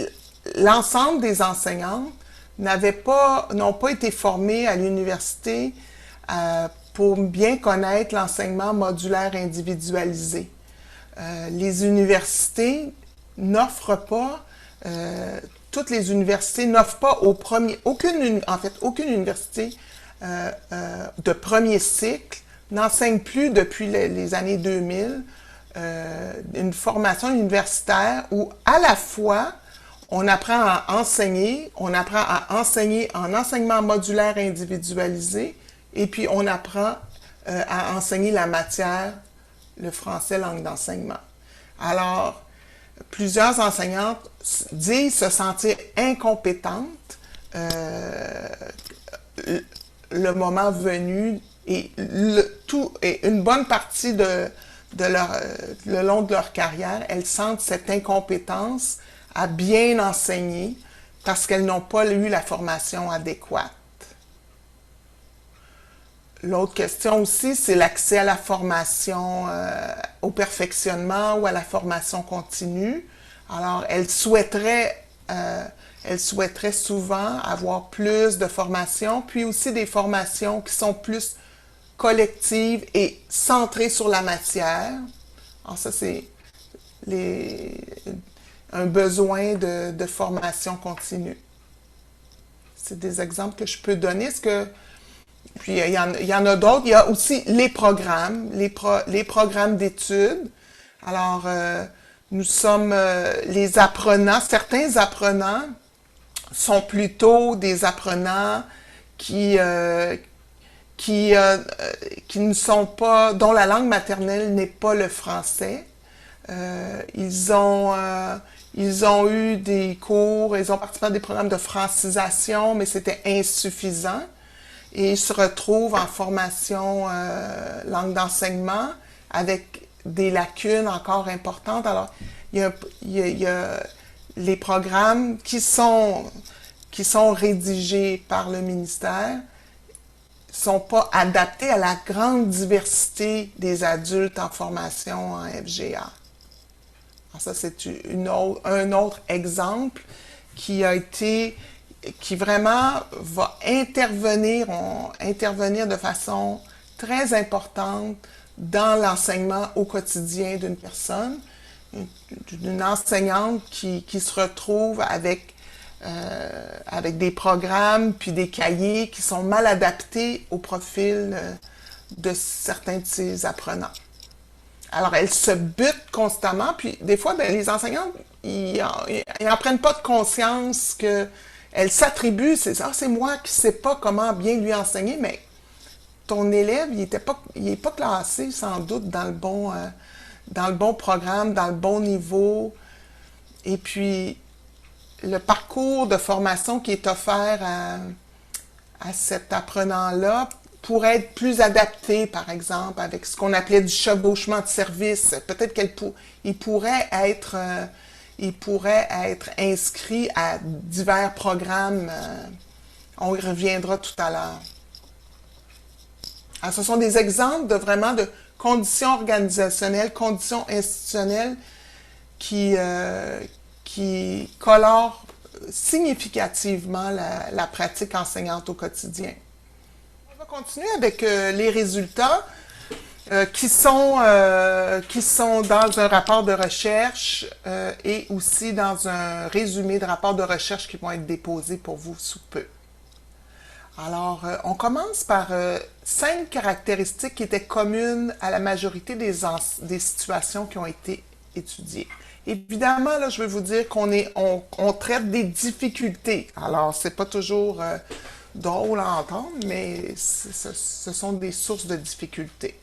l'ensemble des enseignantes n'ont pas été formées à l'université pour bien connaître l'enseignement modulaire individualisé. Les universités n'offrent pas toutes les universités n'offrent pas aucune université de premier cycle n'enseigne plus depuis les années 2000 une formation universitaire où à la fois on apprend à enseigner en enseignement modulaire individualisé et puis on apprend à enseigner la matière, le français langue d'enseignement. Alors, plusieurs enseignantes disent se sentir incompétentes le moment venu et une bonne partie le long de leur carrière, elles sentent cette incompétence à bien enseigner parce qu'elles n'ont pas eu la formation adéquate. L'autre question aussi, c'est l'accès à la formation, au perfectionnement ou à la formation continue. Alors, elles souhaiteraient souvent avoir plus de formations, puis aussi des formations qui sont plus collectives et centrées sur la matière. Alors ça, c'est un besoin de formation continue. C'est des exemples que je peux donner. Puis il y en a d'autres. Il y a aussi les programmes, les programmes d'études. Alors, nous sommes les apprenants. Certains apprenants sont plutôt des apprenants qui ne sont pas, dont la langue maternelle n'est pas le français. Ils ont eu des cours, ils ont participé à des programmes de francisation, mais c'était insuffisant. Et ils se retrouvent en formation langue d'enseignement avec des lacunes encore importantes. Alors, il y a les programmes qui sont rédigés par le ministère sont pas adaptés à la grande diversité des adultes en formation en FGA. Alors ça, c'est un autre exemple qui vraiment va intervenir de façon très importante dans l'enseignement au quotidien d'une personne, d'une enseignante qui se retrouve avec des programmes puis des cahiers qui sont mal adaptés au profil de certains de ses apprenants. Alors, elles se butent constamment, puis des fois, les enseignantes, ils n'en prennent pas de conscience qu'elles s'attribuent, c'est moi qui ne sais pas comment bien lui enseigner, mais ton élève, il n'est pas classé sans doute dans le bon programme, dans le bon niveau. Et puis, le parcours de formation qui est offert à cet apprenant-là pourrait être plus adapté, par exemple, avec ce qu'on appelait du chevauchement de service. Peut-être qu'il pourrait être inscrit à divers programmes. On y reviendra tout à l'heure. Alors, ce sont des exemples de conditions organisationnelles, conditions institutionnelles qui colorent significativement la pratique enseignante au quotidien. On va continuer avec les résultats qui sont dans un rapport de recherche et aussi dans un résumé de rapport de recherche qui vont être déposés pour vous sous peu. Alors, on commence par 5 caractéristiques qui étaient communes à la majorité des situations qui ont été étudiées. Évidemment, là, je veux vous dire qu'on traite des difficultés. Alors, c'est pas toujours drôle à entendre, mais ce sont des sources de difficultés.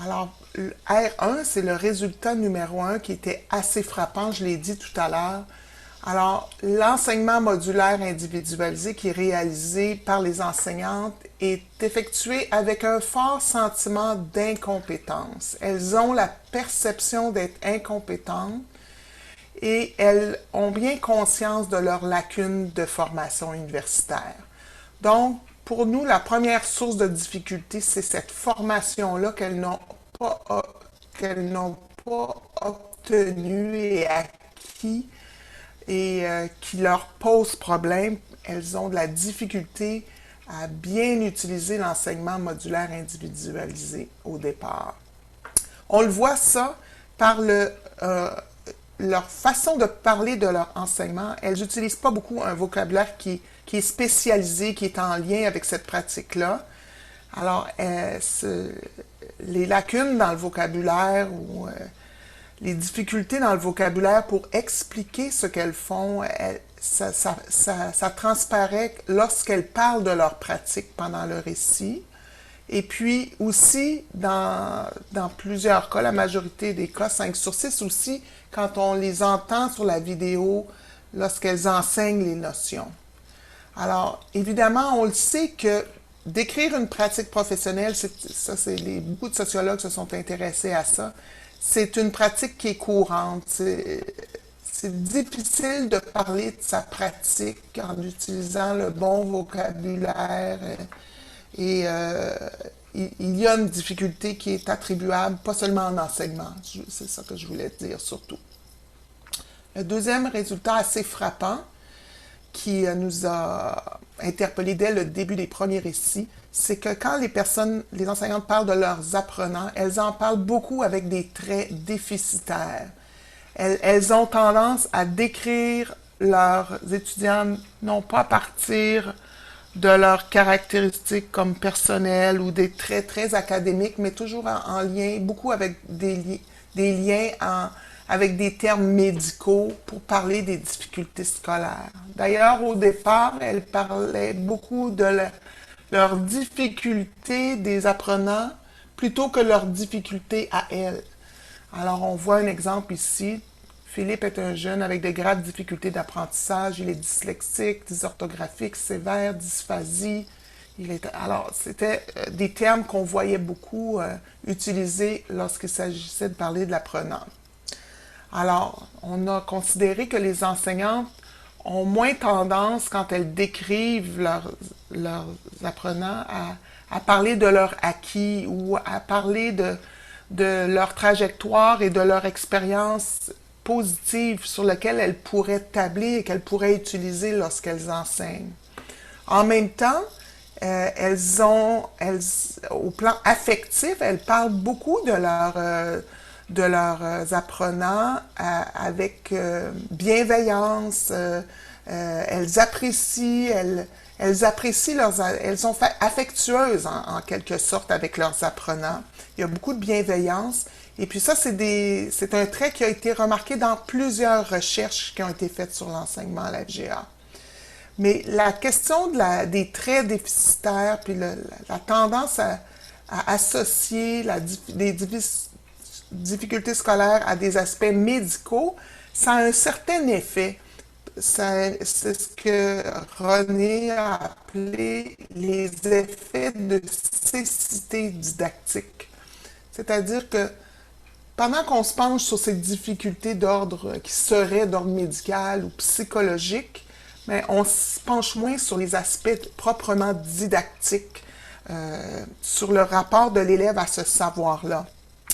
Alors, R1, c'est le résultat numéro 1 qui était assez frappant, je l'ai dit tout à l'heure. Alors, l'enseignement modulaire individualisé qui est réalisé par les enseignantes est effectué avec un fort sentiment d'incompétence. Elles ont la perception d'être incompétentes et elles ont bien conscience de leurs lacunes de formation universitaire. Donc, pour nous, la première source de difficulté, c'est cette formation-là qu'elles n'ont pas obtenue et acquis et qui leur pose problème. Elles ont de la difficulté à bien utiliser l'enseignement modulaire individualisé au départ. On le voit ça par leur façon de parler de leur enseignement. Elles n'utilisent pas beaucoup un vocabulaire qui est spécialisé, qui est en lien avec cette pratique-là. Alors, les lacunes dans le vocabulaire ou les difficultés dans le vocabulaire pour expliquer ce qu'elles font, ça transparaît lorsqu'elles parlent de leur pratique pendant le récit. Et puis aussi, dans plusieurs cas, la majorité des cas, 5 sur 6 aussi, quand on les entend sur la vidéo, lorsqu'elles enseignent les notions. Alors, évidemment, on le sait que décrire une pratique professionnelle, beaucoup de sociologues se sont intéressés à ça. C'est une pratique qui est courante. C'est difficile de parler de sa pratique en utilisant le bon vocabulaire. Et il y a une difficulté qui est attribuable, pas seulement en enseignement. C'est ça que je voulais dire surtout. Le deuxième résultat assez frappant qui nous a interpellés dès le début des premiers récits, c'est que quand les enseignantes parlent de leurs apprenants, elles en parlent beaucoup avec des traits déficitaires. Elles ont tendance à décrire leurs étudiants non pas à partir de leurs caractéristiques comme personnelles ou des traits très académiques, mais toujours en lien, beaucoup avec des liens avec des termes médicaux pour parler des difficultés scolaires. D'ailleurs, au départ, elles parlaient beaucoup de leurs difficultés des apprenants plutôt que leurs difficultés à elles. Alors, on voit un exemple ici. Philippe est un jeune avec de graves difficultés d'apprentissage. Il est dyslexique, dysorthographique, sévère, dysphasie. Alors, c'était des termes qu'on voyait beaucoup utilisés lorsqu'il s'agissait de parler de l'apprenant. Alors, on a considéré que les enseignantes ont moins tendance, quand elles décrivent leurs apprenants, à parler de leur acquis ou à parler de leur trajectoire et de leur expérience positive sur laquelle elles pourraient tabler et qu'elles pourraient utiliser lorsqu'elles enseignent. En même temps, au plan affectif, elles parlent beaucoup de leurs apprenants avec bienveillance. Elles apprécient elles sont affectueuses en quelque sorte avec leurs apprenants. Il y a beaucoup de bienveillance. Et puis ça, c'est un trait qui a été remarqué dans plusieurs recherches qui ont été faites sur l'enseignement à la FGA. Mais la question des traits déficitaires, puis la tendance à associer des difficultés scolaires à des aspects médicaux, ça a un certain effet. c'est ce que René a appelé les effets de cécité didactique. C'est-à-dire que pendant qu'on se penche sur ces difficultés d'ordre qui seraient d'ordre médical ou psychologique, mais on se penche moins sur les aspects proprement didactiques, sur le rapport de l'élève à ce savoir-là.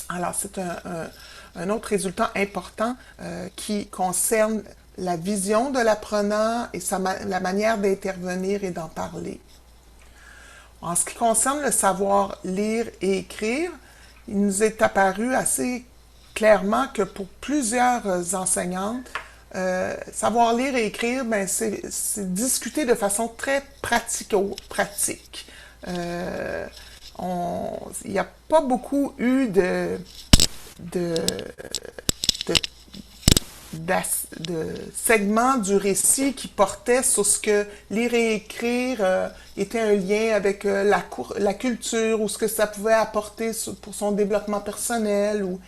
Alors, c'est un autre résultat important qui concerne la vision de l'apprenant et la manière d'intervenir et d'en parler. En ce qui concerne le savoir lire et écrire, il nous est apparu assez clairement que pour plusieurs enseignantes, savoir lire et écrire, ben, c'est discuté de façon très pratico-pratique. Il n'y a pas beaucoup eu de segments du récit qui portaient sur ce que lire et écrire était un lien avec la culture ou ce que ça pouvait apporter pour son développement personnel ou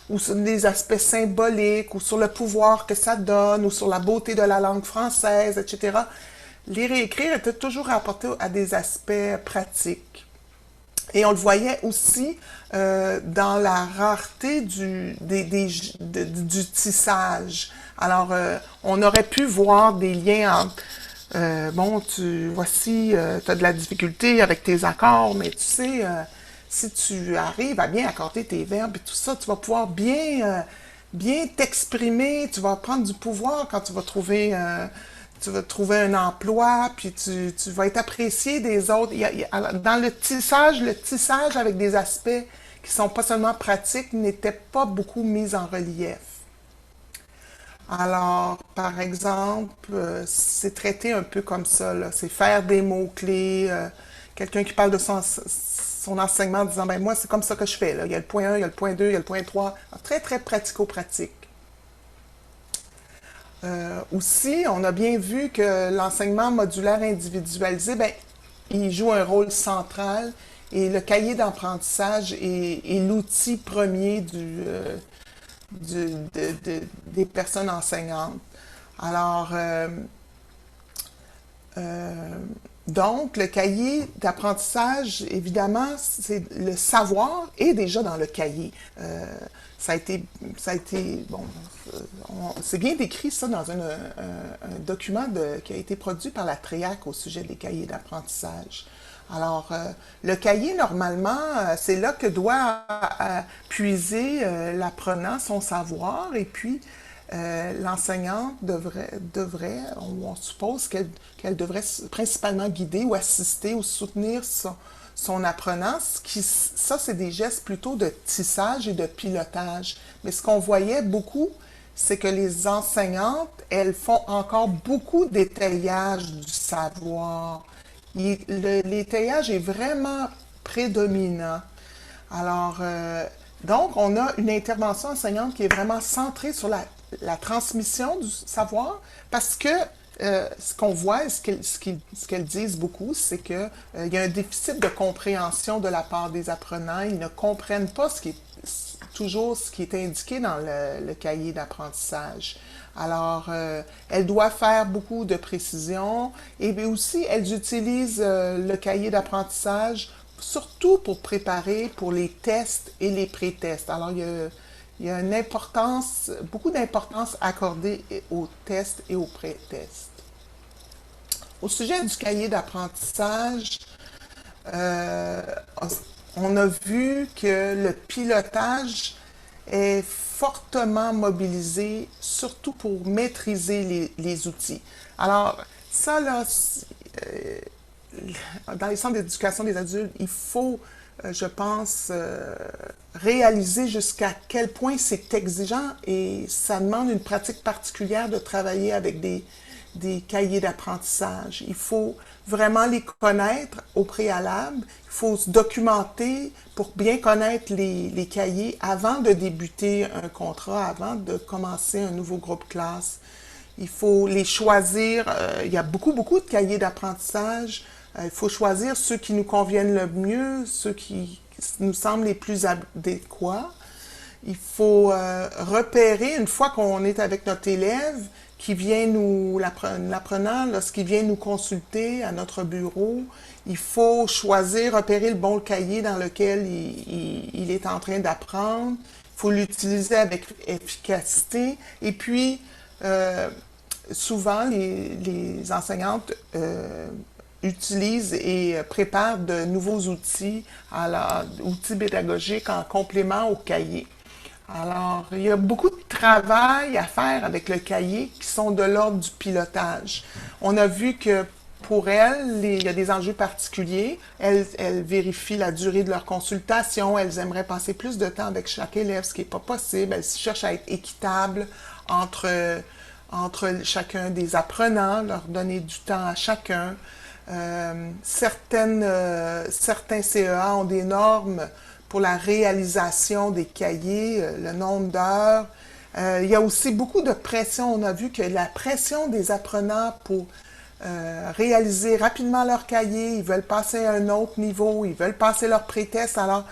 ou sur des aspects symboliques ou sur le pouvoir que ça donne ou sur la beauté de la langue française, etc. Lire et écrire était toujours rapporté à des aspects pratiques. Et on le voyait aussi dans la rareté du tissage. Alors, on aurait pu voir des liens entre, bon, voici, tu as de la difficulté avec tes accords, mais tu sais, si tu arrives à bien accorder tes verbes et tout ça, tu vas pouvoir bien t'exprimer, tu vas prendre du pouvoir quand tu vas trouver un emploi, puis tu vas être apprécié des autres. Dans le tissage avec des aspects qui sont pas seulement pratiques n'était pas beaucoup mis en relief. Alors, par exemple, c'est traité un peu comme ça, là. C'est faire des mots-clés, quelqu'un qui parle de son enseignement en disant, ben moi, c'est comme ça que je fais, là. Il y a le point 1, il y a le point 2, il y a le point 3. Alors, très, très pratico-pratique. Aussi, on a bien vu que l'enseignement modulaire individualisé, ben, il joue un rôle central et le cahier d'apprentissage est l'outil premier des personnes enseignantes. Alors, donc, le cahier d'apprentissage, évidemment, c'est le savoir est déjà dans le cahier. Ça a été bon, c'est bien décrit ça dans un document qui a été produit par la TREAC au sujet des cahiers d'apprentissage. Alors, le cahier, normalement, c'est là que doit puiser l'apprenant son savoir et puis l'enseignante devrait, on suppose qu'elle devrait principalement guider ou assister ou soutenir son apprenant. Ça, c'est des gestes plutôt de tissage et de pilotage. Mais ce qu'on voyait beaucoup, c'est que les enseignantes, elles font encore beaucoup d'étayage du savoir. L'étayage est vraiment prédominant. Alors, donc, on a une intervention enseignante qui est vraiment centrée sur la transmission du savoir parce que ce qu'on voit, ce qu'elles disent beaucoup, c'est qu'il y a un déficit de compréhension de la part des apprenants. Ils ne comprennent pas toujours ce qui est indiqué dans le cahier d'apprentissage. Alors, elle doit faire beaucoup de précision et aussi, elles utilisent le cahier d'apprentissage surtout pour préparer pour les tests et les pré-tests. Alors, il y a beaucoup d'importance accordée aux tests et aux pré-tests. Au sujet du cahier d'apprentissage, on a vu que le pilotage est fortement mobilisé, surtout pour maîtriser les outils. Alors, ça, là, dans les centres d'éducation des adultes, il faut, je pense, réaliser jusqu'à quel point c'est exigeant et ça demande une pratique particulière de travailler avec des cahiers d'apprentissage. Il faut vraiment les connaître au préalable. Il faut se documenter pour bien connaître les cahiers avant de débuter un contrat, avant de commencer un nouveau groupe classe. Il faut les choisir. Il y a beaucoup de cahiers d'apprentissage. Il faut choisir ceux qui nous conviennent le mieux, ceux qui nous semblent les plus adéquats. Il faut repérer, une fois qu'on est avec notre élève, l'apprenant, lorsqu'il vient nous consulter à notre bureau, il faut choisir, repérer le bon cahier dans lequel il est en train d'apprendre. Il faut l'utiliser avec efficacité. Et puis, souvent, les enseignantes utilisent et préparent de nouveaux outils, outils pédagogiques en complément au cahier. Alors, il y a beaucoup de travail à faire avec le cahier qui sont de l'ordre du pilotage. On a vu que pour elles, il y a des enjeux particuliers. Elles vérifient la durée de leur consultation. Elles aimeraient passer plus de temps avec chaque élève, ce qui n'est pas possible. Elles cherchent à être équitables entre chacun des apprenants, leur donner du temps à chacun. Certains CEA ont des normes pour la réalisation des cahiers, le nombre d'heures. Il y a aussi beaucoup de pression. On a vu que la pression des apprenants pour réaliser rapidement leur cahier, ils veulent passer à un autre niveau, ils veulent passer leur pré-test. Alors,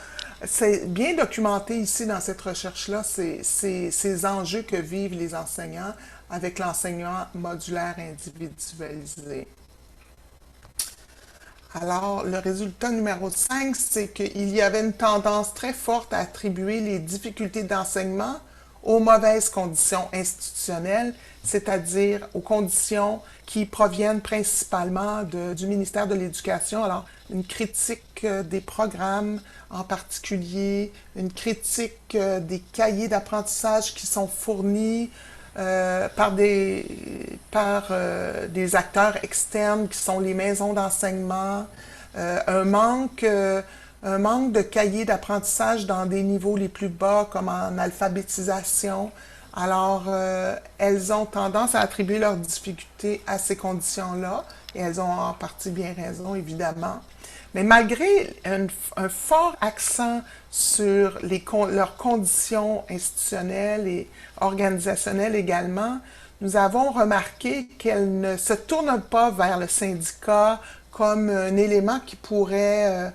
c'est bien documenté ici dans cette recherche-là, ces enjeux que vivent les enseignants avec l'enseignement modulaire individualisé. Alors, le résultat numéro 5, c'est qu'il y avait une tendance très forte à attribuer les difficultés d'enseignement aux mauvaises conditions institutionnelles, c'est-à-dire aux conditions qui proviennent principalement du ministère de l'Éducation. Alors, une critique des programmes en particulier, une critique des cahiers d'apprentissage qui sont fournis par des acteurs externes qui sont les maisons d'enseignement, un manque de cahiers d'apprentissage dans des niveaux les plus bas, comme en alphabétisation. Alors, elles ont tendance à attribuer leurs difficultés à ces conditions-là, et elles ont en partie bien raison, évidemment. Mais malgré un fort accent sur leurs conditions institutionnelles et organisationnelles également, nous avons remarqué qu'elles ne se tournent pas vers le syndicat comme un élément qui pourrait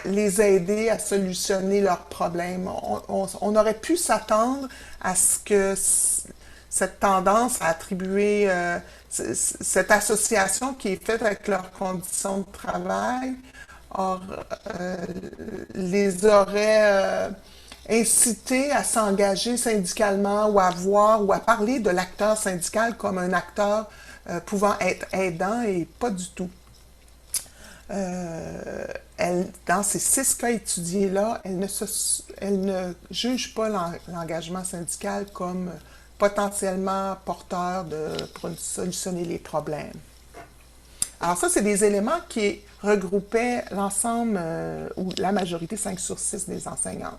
les aider à solutionner leurs problèmes. On aurait pu s'attendre à ce que cette tendance à attribuer cette association qui est faite avec leurs conditions de travail les aurait incités à s'engager syndicalement ou à parler de l'acteur syndical comme un acteur pouvant être aidant, et pas du tout. Dans ces 6 cas étudiés-là, elle ne juge pas l'engagement syndical comme potentiellement porteur pour solutionner les problèmes. Alors ça, c'est des éléments qui regroupaient l'ensemble ou la majorité, 5 sur 6 des enseignantes.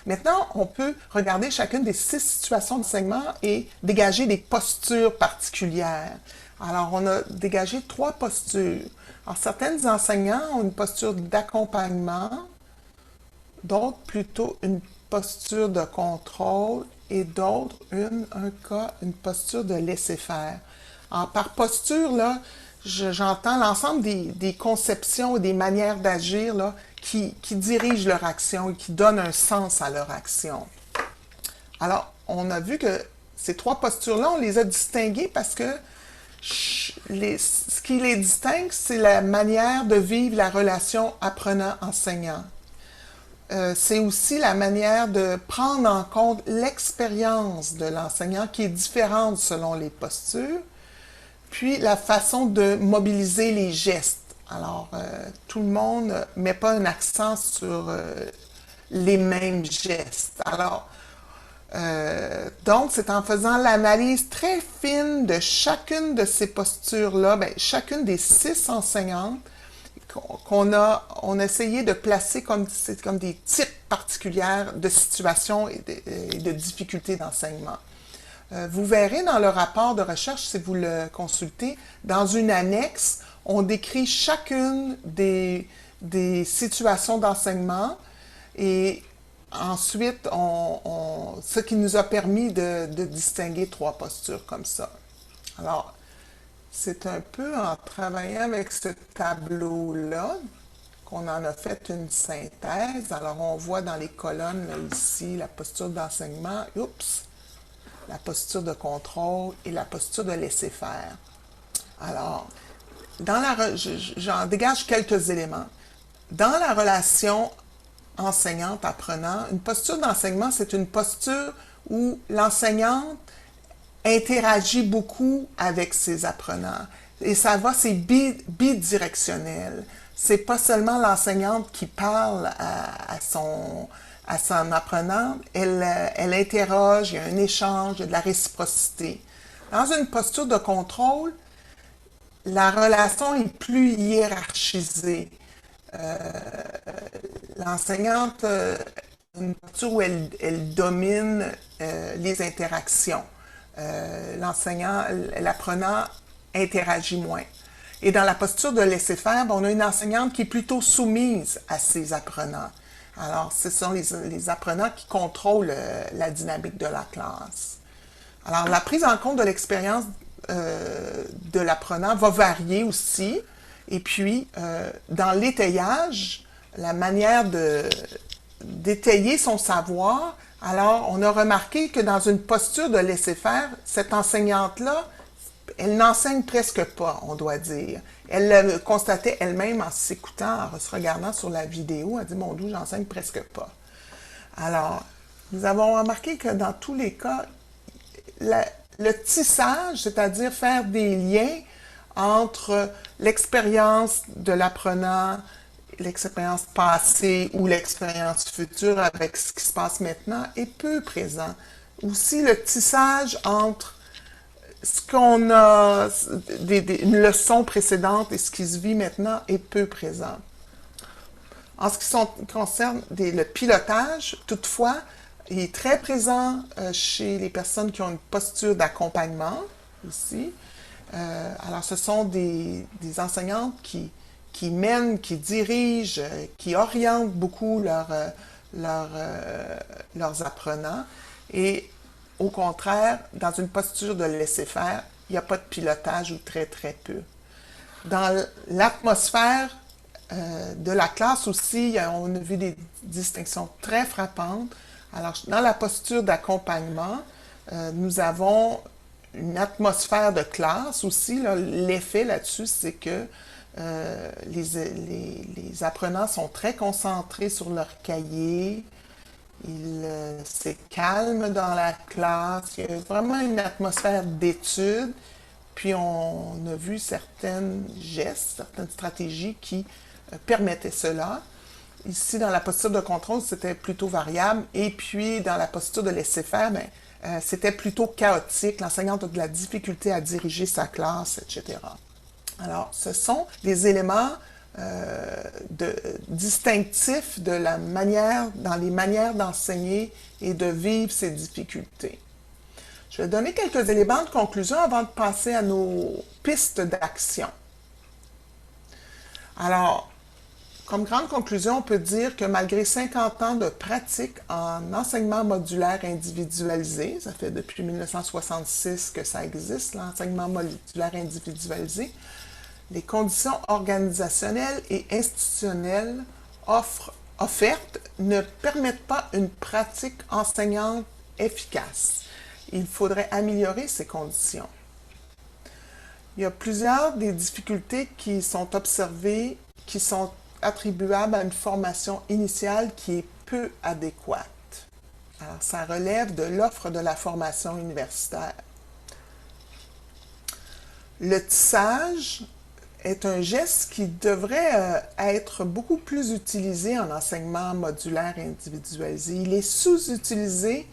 Maintenant, on peut regarder chacune des 6 situations d'enseignement et dégager des postures particulières. Alors, on a dégagé 3 postures. Alors, certaines enseignants ont une posture d'accompagnement, d'autres plutôt une posture de contrôle et d'autres, une posture de laisser-faire. Alors, par posture, là, j'entends l'ensemble des conceptions et des manières d'agir là, qui dirigent leur action et qui donnent un sens à leur action. Alors, on a vu que ces 3 postures-là, on les a distinguées parce que ce qui les distingue, c'est la manière de vivre la relation apprenant-enseignant. C'est aussi la manière de prendre en compte l'expérience de l'enseignant qui est différente selon les postures, puis la façon de mobiliser les gestes. Alors, tout le monde ne met pas un accent sur les mêmes gestes. Alors, donc, c'est en faisant l'analyse très fine de chacune de ces postures-là, chacune des 6 enseignantes, qu'on a essayé de placer comme des types particulières de situations et de difficultés d'enseignement. Vous verrez dans le rapport de recherche, si vous le consultez, dans une annexe, on décrit chacune des situations d'enseignement et ensuite, ce qui nous a permis de distinguer 3 postures comme ça. Alors, c'est un peu en travaillant avec ce tableau-là on en a fait une synthèse. Alors, on voit dans les colonnes, là, ici, la posture d'enseignement, la posture de contrôle et la posture de laisser-faire. Alors, j'en dégage quelques éléments. Dans la relation enseignante-apprenant, une posture d'enseignement, c'est une posture où l'enseignante interagit beaucoup avec ses apprenants. Et c'est bidirectionnel. C'est pas seulement l'enseignante qui parle à son apprenant, elle interroge, il y a un échange, il y a de la réciprocité. Dans une posture de contrôle, la relation est plus hiérarchisée. L'enseignante, une posture où elle domine les interactions. L'apprenant interagit moins. Et dans la posture de laisser-faire, on a une enseignante qui est plutôt soumise à ses apprenants. Alors, ce sont les apprenants qui contrôlent la dynamique de la classe. Alors, la prise en compte de l'expérience de l'apprenant va varier aussi. Et puis, dans l'étayage, la manière d'étayer son savoir, alors, on a remarqué que dans une posture de laisser-faire, cette enseignante-là, elle n'enseigne presque pas, on doit dire. Elle le constatait elle-même en s'écoutant, en se regardant sur la vidéo. Elle dit, mon Dieu, j'enseigne presque pas. Alors, nous avons remarqué que dans tous les cas, le tissage, c'est-à-dire faire des liens entre l'expérience de l'apprenant, l'expérience passée ou l'expérience future avec ce qui se passe maintenant est peu présent. Aussi, le tissage entre ce qu'on a, une leçon précédente et ce qui se vit maintenant est peu présent. En ce qui concerne le pilotage, toutefois, il est très présent chez les personnes qui ont une posture d'accompagnement, ici. Alors, ce sont des enseignantes qui mènent, qui dirigent, qui orientent beaucoup leurs apprenants. Et au contraire, dans une posture de laisser-faire, il n'y a pas de pilotage ou très, très peu. Dans l'atmosphère de la classe aussi, on a vu des distinctions très frappantes. Alors, dans la posture d'accompagnement, nous avons une atmosphère de classe aussi. L'effet là-dessus, c'est que les apprenants sont très concentrés sur leur cahier. C'est calme dans la classe. Il y a vraiment une atmosphère d'étude. Puis on a vu certaines gestes, certaines stratégies qui permettaient cela. Ici, dans la posture de contrôle, c'était plutôt variable. Et puis, dans la posture de laisser-faire, c'était plutôt chaotique. L'enseignante a de la difficulté à diriger sa classe, etc. Alors, ce sont des éléments distinctifs de la manière, dans les manières d'enseigner et de vivre ces difficultés. Je vais donner quelques éléments de conclusion avant de passer à nos pistes d'action. Alors, comme grande conclusion, on peut dire que malgré 50 ans de pratique en enseignement modulaire individualisé, ça fait depuis 1966 que ça existe, l'enseignement modulaire individualisé, les conditions organisationnelles et institutionnelles offertes ne permettent pas une pratique enseignante efficace. Il faudrait améliorer ces conditions. Il y a plusieurs des difficultés qui sont observées, qui sont attribuables à une formation initiale qui est peu adéquate. Alors, ça relève de l'offre de la formation universitaire. Le tissage est un geste qui devrait être beaucoup plus utilisé en enseignement modulaire individualisé. Il est sous-utilisé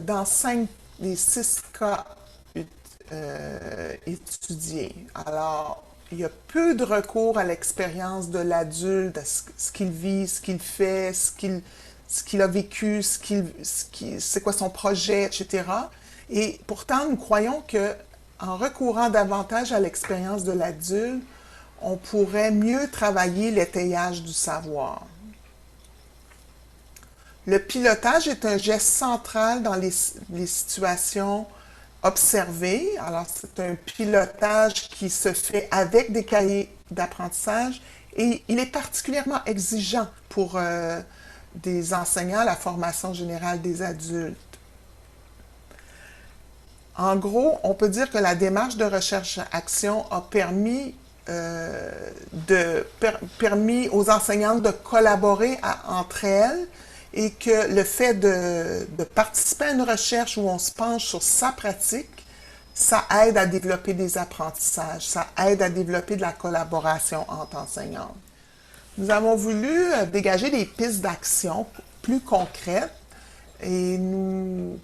dans 5 des 6 cas étudiés. Alors, il y a peu de recours à l'expérience de l'adulte, à ce qu'il vit, ce qu'il fait, ce qu'il a vécu, c'est quoi son projet, etc. Et pourtant, nous croyons que en recourant davantage à l'expérience de l'adulte, on pourrait mieux travailler l'étayage du savoir. Le pilotage est un geste central dans les situations observées. Alors, c'est un pilotage qui se fait avec des d'apprentissage et il est particulièrement exigeant pour des enseignants à la formation générale des adultes. En gros, on peut dire que la démarche de recherche-action a permis aux enseignantes de collaborer entre elles et que le fait de participer à une recherche où on se penche sur sa pratique, ça aide à développer des apprentissages, ça aide à développer de la collaboration entre enseignantes. Nous avons voulu dégager des pistes d'action plus concrètes et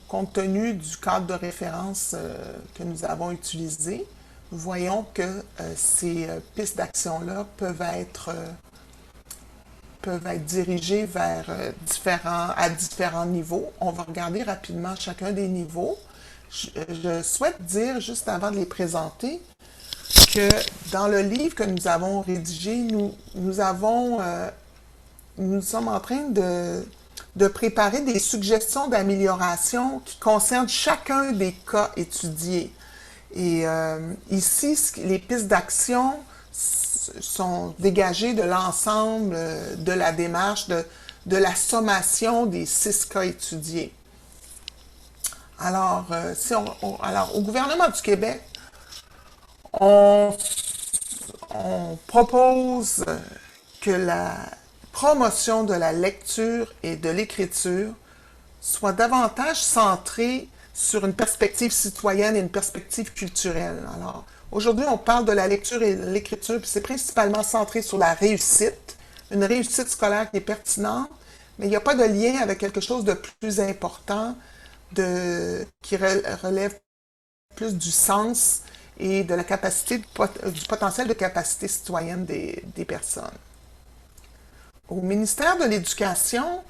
compte tenu du cadre de référence que nous avons utilisé, nous voyons que ces pistes d'action-là peuvent être dirigées vers à différents niveaux. On va regarder rapidement chacun des niveaux. Je souhaite dire, juste avant de les présenter, que dans le livre que nous avons rédigé, nous sommes en train de préparer des suggestions d'amélioration qui concernent chacun des cas étudiés. Et ici, les pistes d'action sont dégagées de l'ensemble de la démarche, de la sommation des 6 cas étudiés. Alors, au gouvernement du Québec, on propose que la promotion de la lecture et de l'écriture soit davantage centrée sur une perspective citoyenne et une perspective culturelle. Alors, aujourd'hui, on parle de la lecture et de l'écriture, puis c'est principalement centré sur la réussite, une réussite scolaire qui est pertinente, mais il n'y a pas de lien avec quelque chose de plus important, qui relève plus du sens et de la capacité, du potentiel de capacité citoyenne des personnes. Au ministère de l'Éducation,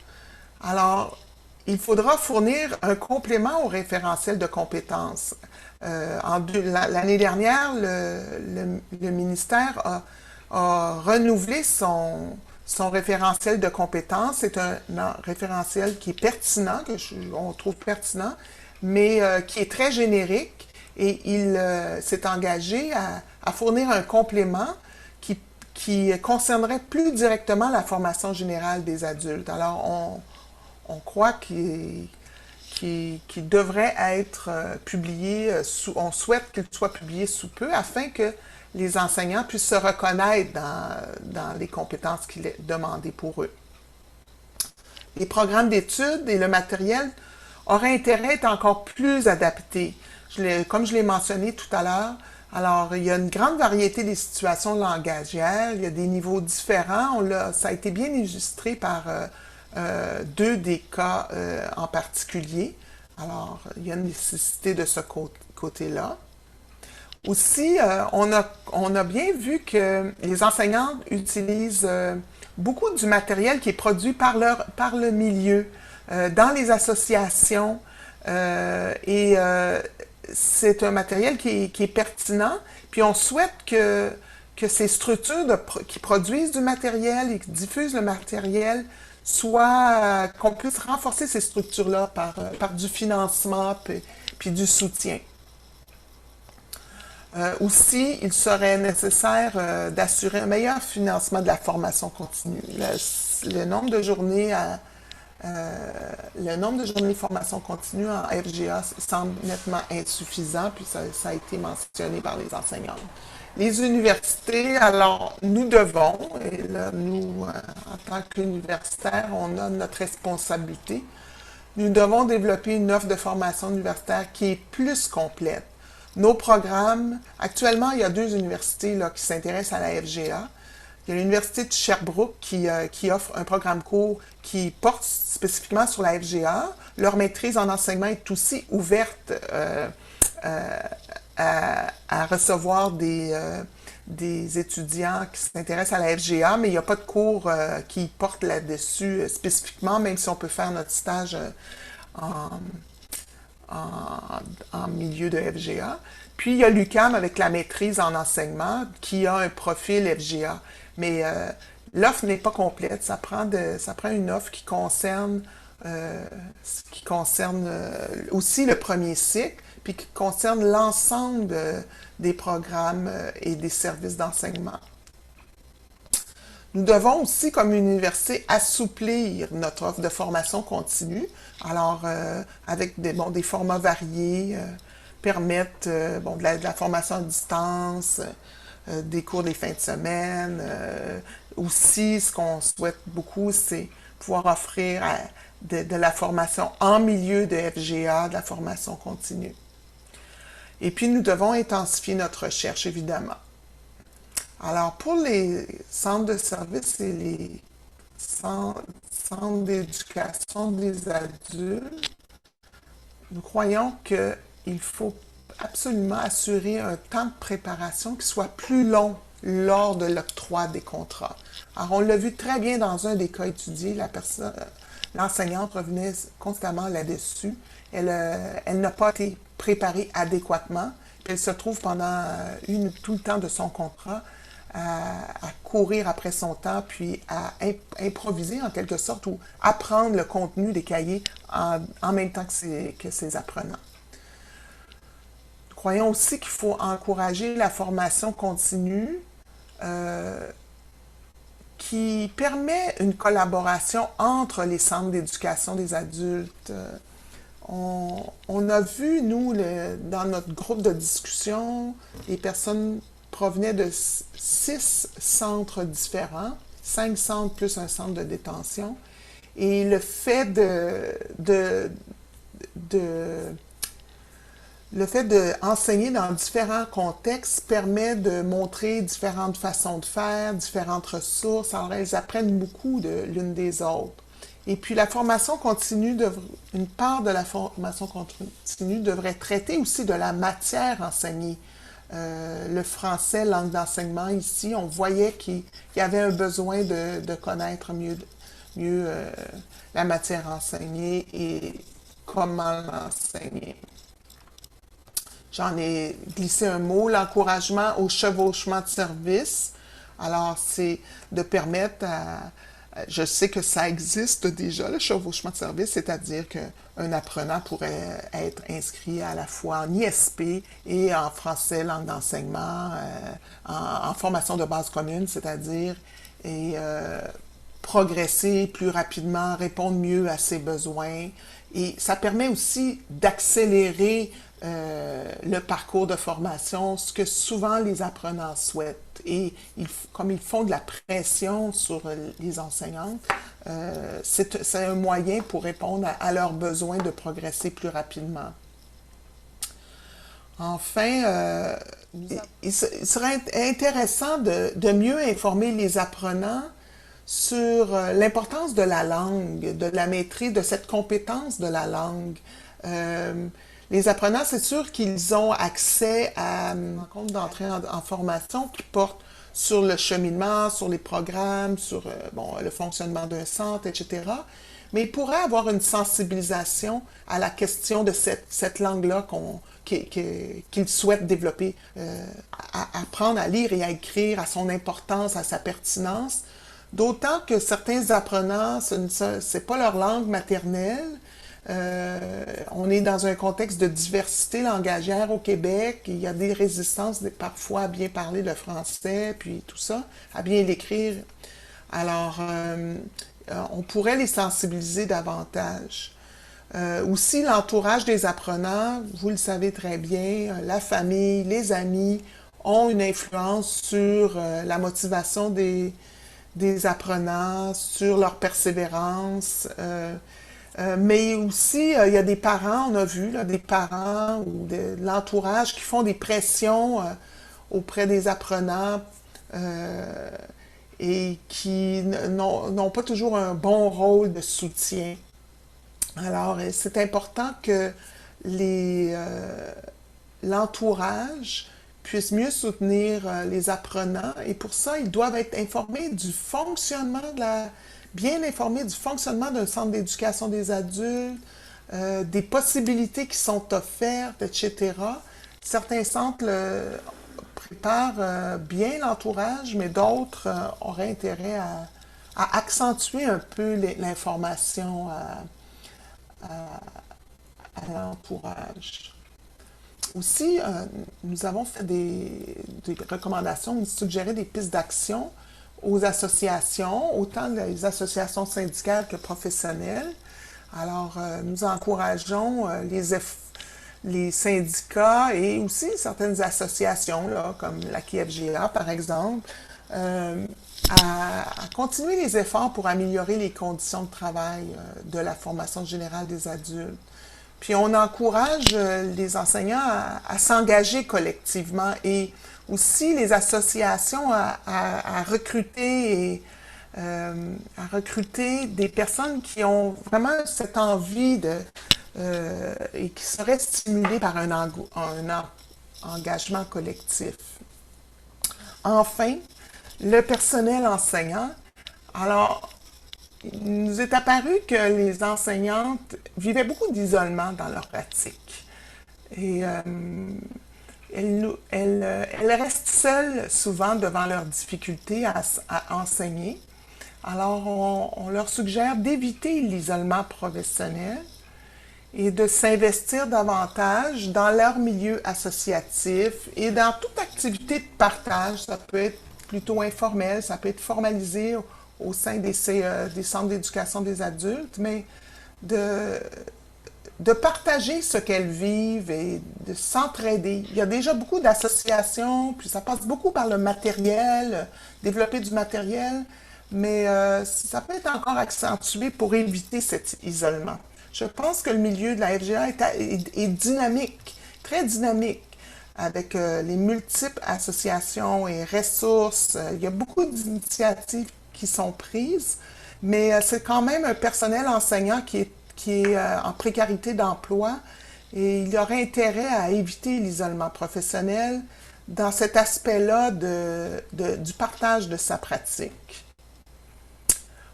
alors, il faudra fournir un complément au référentiel de compétences. L'année dernière, le ministère a renouvelé son référentiel de compétences. C'est un référentiel qui est pertinent, on trouve pertinent, mais qui est très générique. Et il s'est engagé à fournir un complément qui concernerait plus directement la formation générale des adultes. Alors, on croit qu'il devrait être publié, on souhaite qu'il soit publié sous peu afin que les enseignants puissent se reconnaître dans les compétences qu'il est demandé pour eux. Les programmes d'études et le matériel auraient intérêt à être encore plus adaptés. Comme je l'ai mentionné tout à l'heure, alors il y a une grande variété des situations langagières, il y a des niveaux différents, ça a été bien illustré par 2 des cas en particulier. Alors, il y a une nécessité de ce côté-là. Aussi, on a bien vu que les enseignants utilisent beaucoup du matériel qui est produit par le milieu, dans les associations, et c'est un matériel qui est pertinent, puis on souhaite que ces structures qui produisent du matériel et qui diffusent le matériel qu'on puisse renforcer ces structures-là par du financement puis du soutien. Aussi, il serait nécessaire d'assurer un meilleur financement de la formation continue. Le nombre de journées formation continue en FGA semble nettement insuffisant, puis ça a été mentionné par les enseignants. Les universités, alors nous devons, et là nous, en tant qu'universitaires, on a notre responsabilité, nous devons développer une offre de formation universitaire qui est plus complète. Nos programmes, actuellement, il y a 2 universités là, qui s'intéressent à la FGA. Il y a l'Université de Sherbrooke qui offre un programme court qui porte spécifiquement sur la FGA. Leur maîtrise en enseignement est aussi ouverte à recevoir des étudiants qui s'intéressent à la FGA, mais il n'y a pas de cours qui portent là-dessus spécifiquement, même si on peut faire notre stage en milieu de FGA. Puis, il y a l'UQAM avec la maîtrise en enseignement qui a un profil FGA. Mais l'offre n'est pas complète. Ça prend une offre qui concerne aussi le premier cycle, puis qui concerne l'ensemble des programmes et des services d'enseignement. Nous devons aussi, comme université, assouplir notre offre de formation continue. Alors, avec des formats variés, permettre de la formation à distance, des cours des fins de semaine. Aussi, ce qu'on souhaite beaucoup, c'est pouvoir offrir de la formation en milieu de FGA, de la formation continue. Et puis, nous devons intensifier notre recherche, évidemment. Alors, pour les centres de services et les centres d'éducation des adultes, nous croyons qu'il faut absolument assurer un temps de préparation qui soit plus long lors de l'octroi des contrats. Alors, on l'a vu très bien dans un des cas étudiés, l'enseignante revenait constamment là-dessus. Elle n'a pas été préparée adéquatement, puis elle se trouve pendant tout le temps de son contrat à courir après son temps, puis à improviser en quelque sorte ou apprendre le contenu des cahiers en même temps que ses apprenants. Nous croyons aussi qu'il faut encourager la formation continue qui permet une collaboration entre les centres d'éducation des adultes. On a vu, nous, dans notre groupe de discussion, les personnes provenaient de 6 centres différents, 5 centres plus un centre de détention. Et le fait d'enseigner dans différents contextes permet de montrer différentes façons de faire, différentes ressources. Alors, elles apprennent beaucoup l'une des autres. Et puis, la formation continue, une part de la formation continue devrait traiter aussi de la matière enseignée. Le français, langue d'enseignement, ici, on voyait qu'il y avait un besoin de connaître mieux la matière enseignée et comment l'enseigner. J'en ai glissé un mot, l'encouragement au chevauchement de service. Alors, c'est de permettre je sais que ça existe déjà, le chevauchement de service, c'est-à-dire qu'un apprenant pourrait être inscrit à la fois en ISP et en français, langue d'enseignement, en formation de base commune, c'est-à-dire progresser plus rapidement, répondre mieux à ses besoins. Et ça permet aussi d'accélérer le parcours de formation, ce que souvent les apprenants souhaitent. Et comme ils font de la pression sur les enseignantes, c'est un moyen pour répondre à leurs besoins de progresser plus rapidement. Enfin, il serait intéressant de mieux informer les apprenants sur l'importance de la langue, de la maîtrise, de cette compétence de la langue. Les apprenants, c'est sûr qu'ils ont accès à un compte d'entrée en formation qui porte sur le cheminement, sur les programmes, sur le fonctionnement d'un centre, etc. Mais ils pourraient avoir une sensibilisation à la question de cette langue-là qu'ils souhaitent développer, apprendre à lire et à écrire, à son importance, à sa pertinence. D'autant que certains apprenants, c'est pas leur langue maternelle. On est dans un contexte de diversité langagière au Québec. Il y a des résistances parfois à bien parler le français, puis tout ça, à bien l'écrire. Alors, on pourrait les sensibiliser davantage. Aussi, l'entourage des apprenants, vous le savez très bien, la famille, les amis ont une influence sur la motivation des apprenants, sur leur persévérance. Mais aussi, il y a des parents, on a vu, des parents ou de l'entourage qui font des pressions auprès des apprenants et qui n'ont pas toujours un bon rôle de soutien. Alors, c'est important que l'entourage puisse mieux soutenir les apprenants et pour ça, ils doivent être informés du fonctionnement bien informés du fonctionnement d'un centre d'éducation des adultes, des possibilités qui sont offertes, etc. Certains centres préparent bien l'entourage, mais d'autres auraient intérêt à accentuer un peu l'information à l'entourage. Aussi, nous avons fait des recommandations, nous suggéré des pistes d'action aux associations, autant les associations syndicales que professionnelles. Alors, nous encourageons les syndicats et aussi certaines associations, là, comme la KFGA, par exemple, à continuer les efforts pour améliorer les conditions de travail de la formation générale des adultes. Puis on encourage les enseignants à s'engager collectivement et aussi les associations à recruter à recruter des personnes qui ont vraiment cette envie et qui seraient stimulées par un engagement collectif. Enfin, le personnel enseignant. Alors, il nous est apparu que les enseignantes vivaient beaucoup d'isolement dans leur pratique. Et elles restent seules souvent devant leurs difficultés à enseigner. Alors, on leur suggère d'éviter l'isolement professionnel et de s'investir davantage dans leur milieu associatif et dans toute activité de partage. Ça peut être plutôt informel, ça peut être formalisé au sein des centres d'éducation des adultes, mais de partager ce qu'elles vivent et de s'entraider. Il y a déjà beaucoup d'associations, puis ça passe beaucoup par le matériel, développer du matériel, mais ça peut être encore accentué pour éviter cet isolement. Je pense que le milieu de la FGA est dynamique, très dynamique, avec les multiples associations et ressources. Il y a beaucoup d'initiatives qui sont prises, mais c'est quand même un personnel enseignant qui est en précarité d'emploi et il y aurait intérêt à éviter l'isolement professionnel dans cet aspect-là du partage de sa pratique.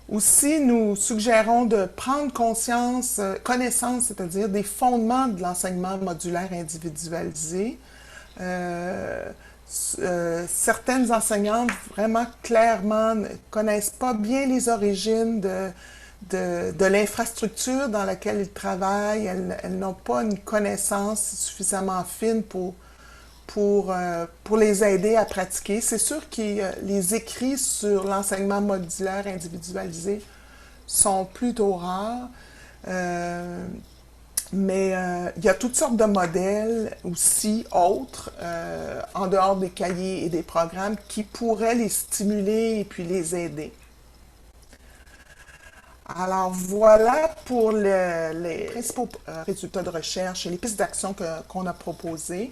Aussi, nous suggérons de prendre connaissance, c'est-à-dire des fondements de l'enseignement modulaire individualisé. Certaines enseignantes vraiment clairement ne connaissent pas bien les origines de l'infrastructure dans laquelle ils travaillent. Elles n'ont pas une connaissance suffisamment fine pour les aider à pratiquer. C'est sûr que les écrits sur l'enseignement modulaire individualisé sont plutôt rares, mais il y a toutes sortes de modèles aussi autres, en dehors des cahiers et des programmes, qui pourraient les stimuler et puis les aider. Alors voilà pour les principaux résultats de recherche et les pistes d'action qu'on a proposées.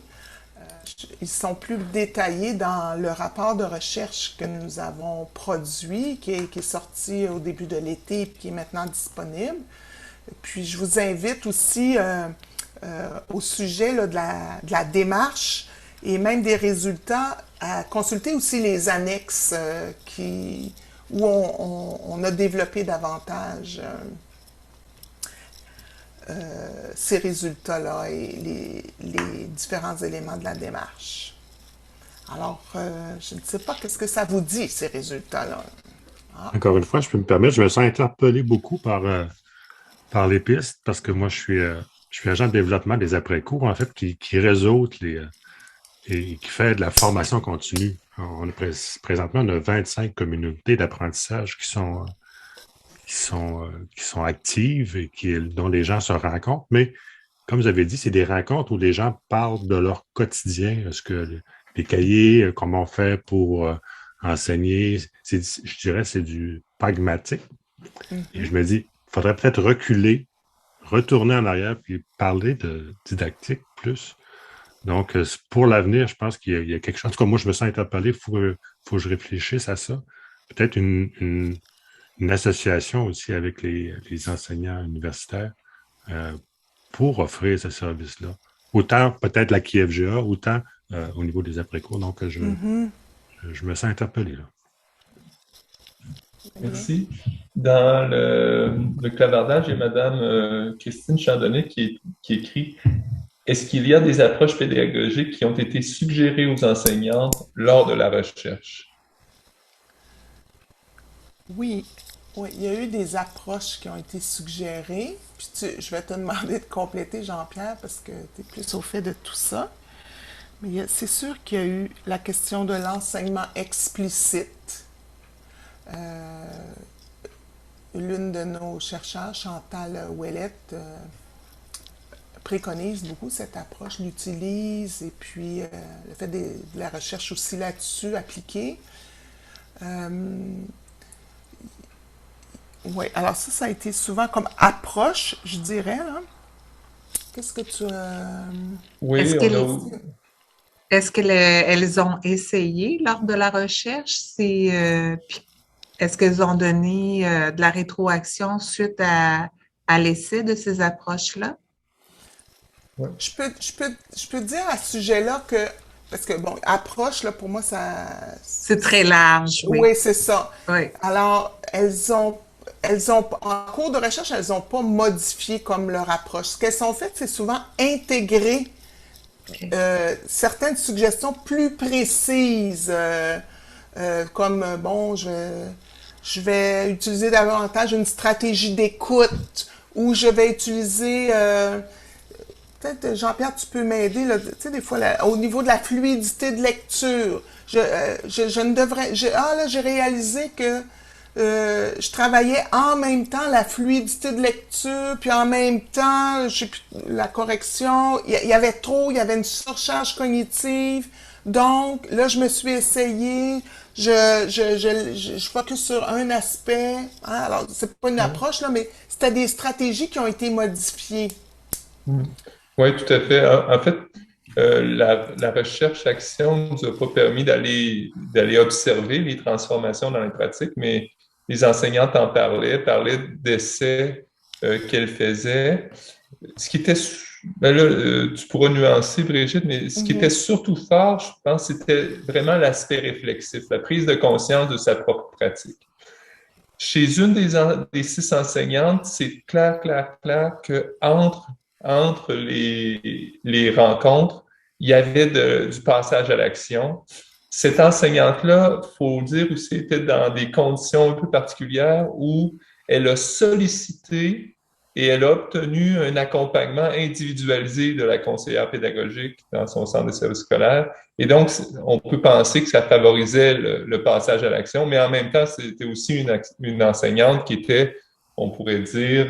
Ils sont plus détaillés dans le rapport de recherche que nous avons produit, qui est sorti au début de l'été et qui est maintenant disponible. Puis je vous invite aussi au sujet là, de la démarche et même des résultats à consulter aussi les annexes où on a développé davantage ces résultats-là et les différents éléments de la démarche. Alors, je ne sais pas qu'est-ce que ça vous dit, ces résultats-là. Ah. Encore une fois, je peux me permettre, je me sens interpellé beaucoup par les pistes parce que moi, je suis agent de développement des après-cours, en fait, qui réseaute et qui fait de la formation continue. Présentement, on a 25 communautés d'apprentissage qui sont actives et dont les gens se rencontrent. Mais, comme vous avez dit, c'est des rencontres où les gens parlent de leur quotidien. Est-ce que les cahiers, comment on fait pour enseigner, je dirais, c'est du pragmatique. Mm-hmm. Et je me dis, il faudrait peut-être reculer, retourner en arrière puis parler de didactique plus. Donc, pour l'avenir, je pense qu'il y a quelque chose. En tout cas, moi, je me sens interpellé. Il faut que je réfléchisse à ça. Peut-être une association aussi avec les enseignants universitaires pour offrir ce service-là. Autant peut-être la KFGA, autant au niveau des après-cours. Donc, je me sens interpellé là. Merci. Dans le clavardage, il y a Mme Christine Chandonnet qui écrit « Est-ce qu'il y a des approches pédagogiques qui ont été suggérées aux enseignantes lors de la recherche? » Oui, il y a eu des approches qui ont été suggérées. Puis je vais te demander de compléter, Jean-Pierre, parce que tu es plus au fait de tout ça. Mais c'est sûr qu'il y a eu la question de l'enseignement explicite. L'une de nos chercheurs, Chantal Ouellette, préconise beaucoup cette approche, l'utilise, et puis le fait de la recherche aussi là-dessus appliquée. Oui, alors ça a été souvent comme approche, je dirais, là. Qu'est-ce que tu... Oui, Est-ce on a... qu'elles ont essayé lors de la recherche? Puis est-ce qu'elles ont donné de la rétroaction suite à l'essai de ces approches-là? Ouais. Je peux dire à ce sujet-là que, parce que, bon, approche, là, pour moi, ça... C'est très large, oui. Oui, c'est ça. Oui. Alors, en cours de recherche, elles n'ont pas modifié comme leur approche. Ce qu'elles ont fait, c'est souvent intégrer certaines suggestions plus précises, comme, bon, je vais utiliser davantage une stratégie d'écoute, ou je vais utiliser... peut-être, Jean-Pierre, tu peux m'aider, là, tu sais, des fois, au niveau de la fluidité de lecture. Je ne devrais... là, j'ai réalisé que je travaillais en même temps la fluidité de lecture, puis en même temps, je sais plus, la correction. Il y avait une surcharge cognitive. Donc, là, je me suis essayée. Je focus sur un aspect. Hein, alors, c'est pas une approche, là, mais c'était des stratégies qui ont été modifiées. Oui, tout à fait. En fait, la recherche-action ne nous a pas permis d'aller observer les transformations dans les pratiques, mais les enseignantes en parlaient d'essais qu'elles faisaient. Ce qui était, ben là, tu pourras nuancer, Brigitte, mais ce qui était surtout fort, je pense, c'était vraiment l'aspect réflexif, la prise de conscience de sa propre pratique. Chez une des 6 enseignantes, c'est clair que entre les rencontres, il y avait du passage à l'action. Cette enseignante-là, il faut dire aussi, était dans des conditions un peu particulières où elle a sollicité et elle a obtenu un accompagnement individualisé de la conseillère pédagogique dans son centre de service scolaire. Et donc, on peut penser que ça favorisait le passage à l'action, mais en même temps, c'était aussi une enseignante qui était, on pourrait dire,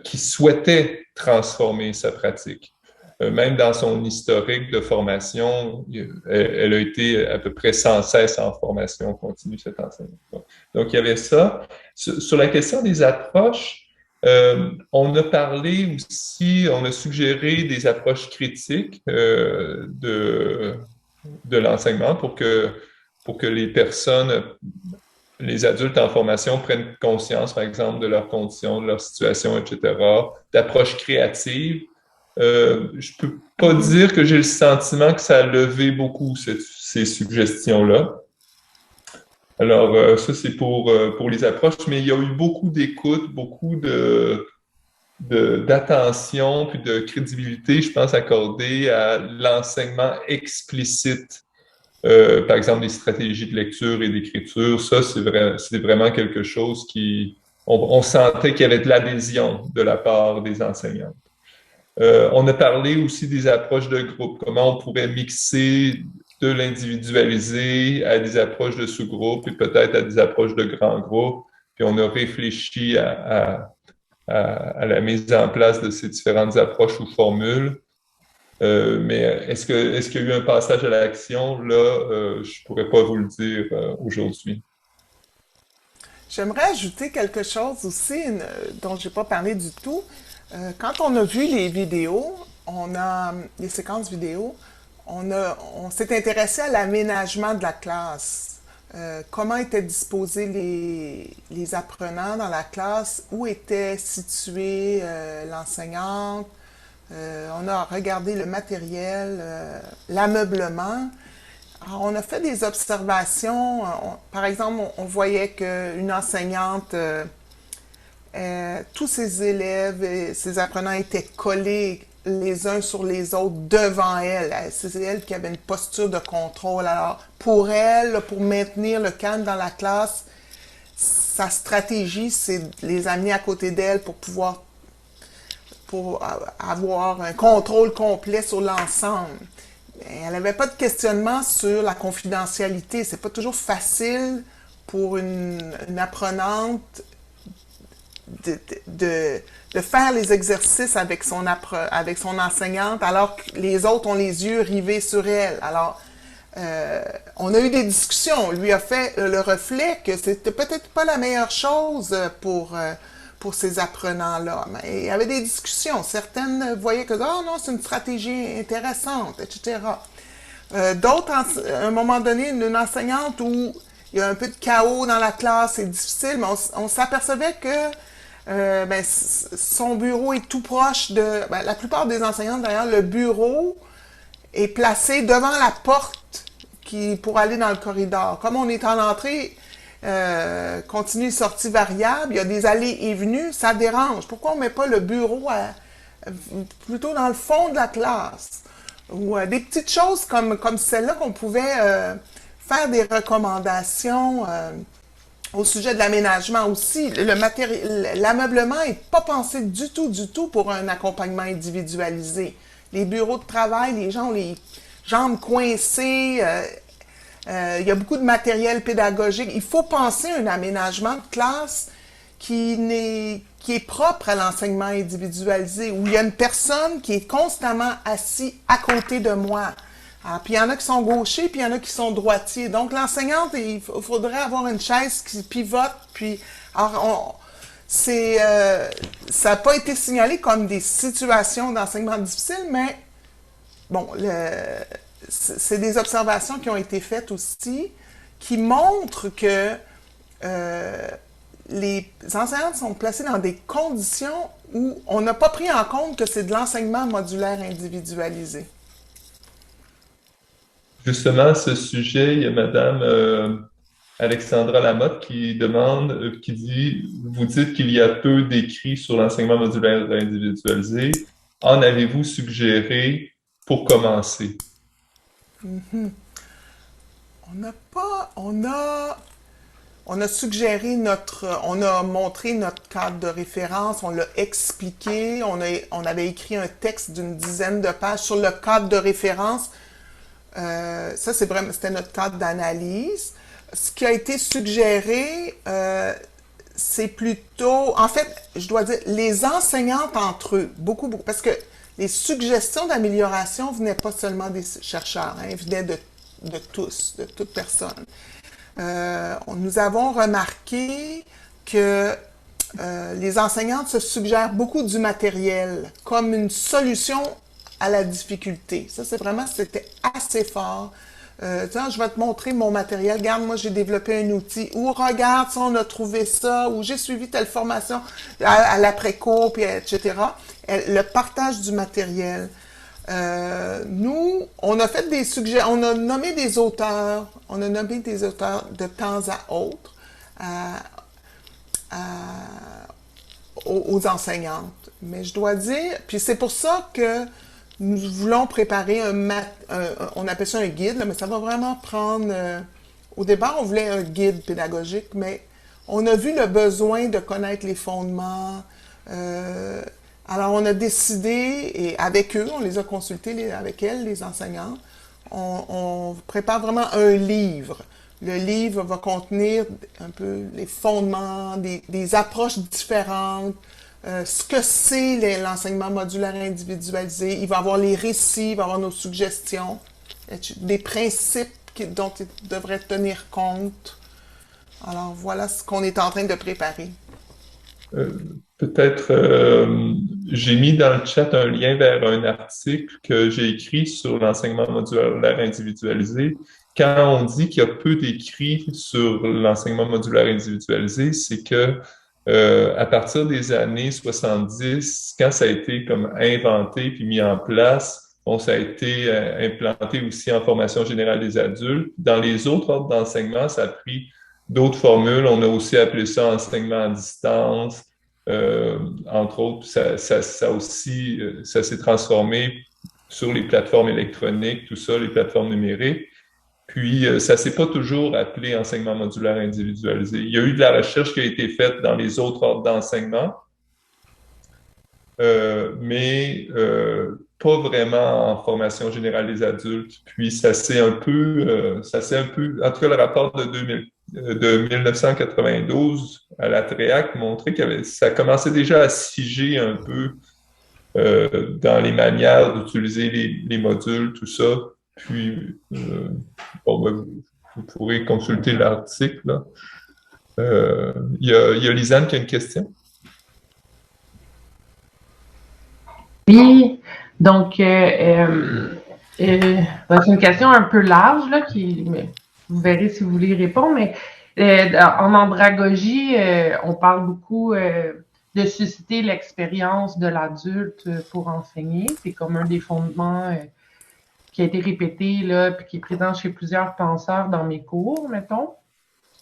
qui souhaitait transformer sa pratique. Même dans son historique de formation, elle a été à peu près sans cesse en formation continue, cette enseignante. Donc, il y avait ça. Sur la question des approches, on a parlé aussi, on a suggéré des approches critiques de l'enseignement pour que les personnes, les adultes en formation prennent conscience, par exemple, de leurs conditions, de leur situation, etc., d'approches créatives. Je peux pas dire que j'ai le sentiment que ça a levé beaucoup ces suggestions-là. Alors, ça, c'est pour les approches, mais il y a eu beaucoup d'écoute, beaucoup d'attention puis de crédibilité, je pense, accordée à l'enseignement explicite. Par exemple, des stratégies de lecture et d'écriture, ça, c'est vraiment quelque chose on sentait qu'il y avait de l'adhésion de la part des enseignants. On a parlé aussi des approches de groupe, comment on pourrait mixer de l'individualisé à des approches de sous-groupe et peut-être à des approches de grands groupes. Puis on a réfléchi à la mise en place de ces différentes approches ou formules. Mais est-ce qu'il y a eu un passage à l'action? Là, je ne pourrais pas vous le dire aujourd'hui. J'aimerais ajouter quelque chose aussi dont je n'ai pas parlé du tout. Quand on a vu les vidéos, les séquences vidéo, on s'est intéressé à l'aménagement de la classe. Comment étaient disposés les apprenants dans la classe, où était située l'enseignante. On a regardé le matériel, l'ameublement. Alors, on a fait des observations. Par exemple, on voyait qu'une enseignante, tous ses élèves et ses apprenants étaient collés les uns sur les autres devant elle. C'est elle qui avait une posture de contrôle. Alors, pour elle, pour maintenir le calme dans la classe, sa stratégie, c'est de les amener à côté d'elle pour avoir un contrôle complet sur l'ensemble. elle n'avait pas de questionnement sur la confidentialité. C'est pas toujours facile pour une apprenante de faire les exercices avec son enseignante alors que les autres ont les yeux rivés sur elle. Alors, on a eu des discussions. On lui a fait le reflet que c'était peut-être pas la meilleure chose pour ces apprenants-là. Mais il y avait des discussions. Certaines voyaient que oh non, c'est une stratégie intéressante, etc. D'autres, à un moment donné, une enseignante où il y a un peu de chaos dans la classe, c'est difficile, mais on s'apercevait que son bureau est tout proche de... la plupart des enseignantes, d'ailleurs, le bureau est placé devant la porte pour aller dans le corridor. Comme on est en entrée, continue sortie variable, il y a des allées et venues, ça dérange. Pourquoi on ne met pas le bureau plutôt dans le fond de la classe? Ou des petites choses comme celle-là qu'on pouvait faire des recommandations au sujet de l'aménagement aussi. L'ameublement n'est pas pensé du tout pour un accompagnement individualisé. Les bureaux de travail, les gens ont les jambes coincées, il y a beaucoup de matériel pédagogique. Il faut penser à un aménagement de classe qui est propre à l'enseignement individualisé, où il y a une personne qui est constamment assise à côté de moi. Alors, puis il y en a qui sont gauchers, puis il y en a qui sont droitiers. Donc l'enseignante, il faudrait avoir une chaise qui pivote, puis... Alors, ça n'a pas été signalé comme des situations d'enseignement difficile, mais bon, c'est des observations qui ont été faites aussi, qui montrent que les enseignantes sont placées dans des conditions où on n'a pas pris en compte que c'est de l'enseignement modulaire individualisé. Justement, à ce sujet, il y a Madame Alexandra Lamotte qui dit, vous dites qu'il y a peu d'écrits sur l'enseignement modulaire individualisé. En avez-vous suggéré pour commencer? On a suggéré on a montré notre cadre de référence, on l'a expliqué, on avait écrit un texte d'une dizaine de pages sur le cadre de référence. Ça, c'était notre cadre d'analyse. Ce qui a été suggéré, c'est plutôt, en fait, je dois dire, les enseignantes entre eux, beaucoup, parce que les suggestions d'amélioration venaient pas seulement des chercheurs, hein, venaient de tous, de toute personne. Nous avons remarqué que les enseignantes se suggèrent beaucoup du matériel comme une solution à la difficulté. Ça, c'était assez fort. Tiens, je vais te montrer mon matériel. Regarde, moi, j'ai développé un outil. Ou regarde, ça, on a trouvé ça. Ou j'ai suivi telle formation à l'après-cours, puis etc. Le partage du matériel. Nous, on a fait des suggestions, on a nommé des auteurs. On a nommé des auteurs de temps à autre aux enseignantes. Mais je dois dire, puis c'est pour ça que nous voulons préparer on appelle ça un guide, là, mais ça va vraiment prendre... au départ, on voulait un guide pédagogique, mais on a vu le besoin de connaître les fondements. Alors, on a décidé, et avec eux, on les a consultés, avec elles, les enseignants, on prépare vraiment un livre. Le livre va contenir un peu les fondements, des approches différentes, ce que c'est l'enseignement modulaire individualisé. Il va avoir les récits, il va avoir nos suggestions, des principes dont il devrait tenir compte. Alors, voilà ce qu'on est en train de préparer. Peut-être, j'ai mis dans le chat un lien vers un article que j'ai écrit sur l'enseignement modulaire individualisé. Quand on dit qu'il y a peu d'écrits sur l'enseignement modulaire individualisé, c'est que à partir des années 70, quand ça a été comme inventé puis mis en place, bon, ça a été implanté aussi en formation générale des adultes. Dans les autres ordres d'enseignement, ça a pris d'autres formules. On a aussi appelé ça enseignement à distance. Entre autres, ça s'est transformé sur les plateformes électroniques, tout ça, les plateformes numériques. Puis, ça ne s'est pas toujours appelé enseignement modulaire individualisé. Il y a eu de la recherche qui a été faite dans les autres ordres d'enseignement, mais pas vraiment en formation générale des adultes. Puis ça s'est un peu, en tout cas le rapport de 1992 à la TREAC montrait que ça commençait déjà à se figer un peu dans les manières d'utiliser les modules, tout ça. Puis, vous pourrez consulter l'article, là. Il y a Lisanne qui a une question. Oui, donc c'est une question un peu large, là, vous verrez si vous voulez y répondre, mais en andragogie, on parle beaucoup de susciter l'expérience de l'adulte pour enseigner. C'est comme un des fondements qui a été répété, là, puis qui est présent chez plusieurs penseurs dans mes cours, mettons.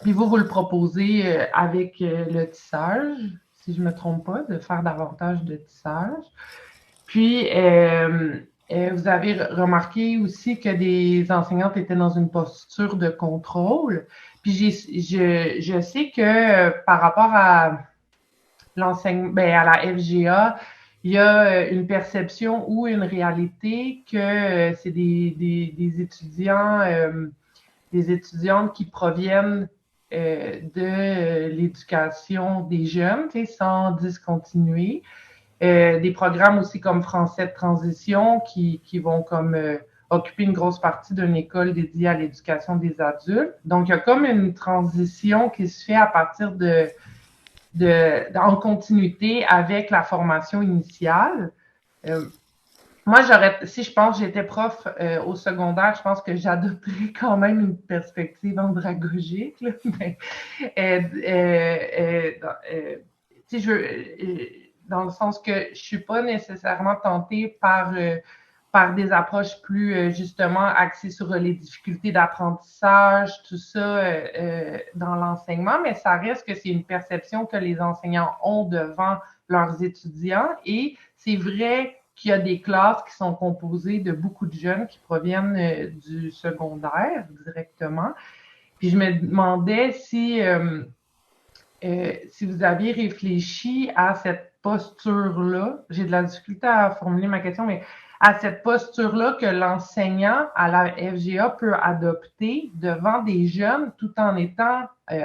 Puis vous le proposez avec le tissage, si je ne me trompe pas, de faire davantage de tissage. Puis, vous avez remarqué aussi que des enseignantes étaient dans une posture de contrôle. Puis, je sais que par rapport à l'enseignement, à la FGA, il y a une perception ou une réalité que c'est des étudiants, des étudiantes qui proviennent de l'éducation des jeunes, sans discontinuer. Des programmes aussi comme Français de transition qui vont comme occuper une grosse partie d'une école dédiée à l'éducation des adultes. Donc, il y a comme une transition qui se fait à partir en continuité avec la formation initiale. Moi, si je pense j'étais prof au secondaire, je pense que j'adopterais quand même une perspective andragogique. Là. Dans le sens que je suis pas nécessairement tentée par des approches plus justement axées sur les difficultés d'apprentissage, tout ça dans l'enseignement, mais ça reste que c'est une perception que les enseignants ont devant leurs étudiants et c'est vrai qu'il y a des classes qui sont composées de beaucoup de jeunes qui proviennent du secondaire directement. Puis je me demandais si vous aviez réfléchi à cette posture-là, j'ai de la difficulté à formuler ma question, mais à cette posture-là que l'enseignant à la FGA peut adopter devant des jeunes tout en étant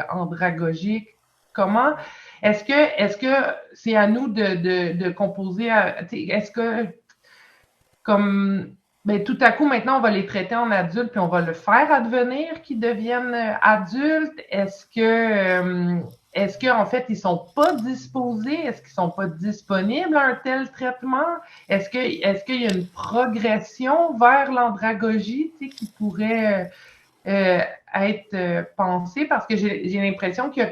andragogique. Comment est-ce que c'est à nous de composer est-ce que comme tout à coup maintenant on va les traiter en adultes puis on va le faire advenir qu'ils deviennent adultes? Est-ce que en fait ils sont pas disposés? Est-ce qu'ils sont pas disponibles à un tel traitement? Est-ce qu'il y a une progression vers l'andragogie, qui pourrait être pensée? Parce que j'ai l'impression que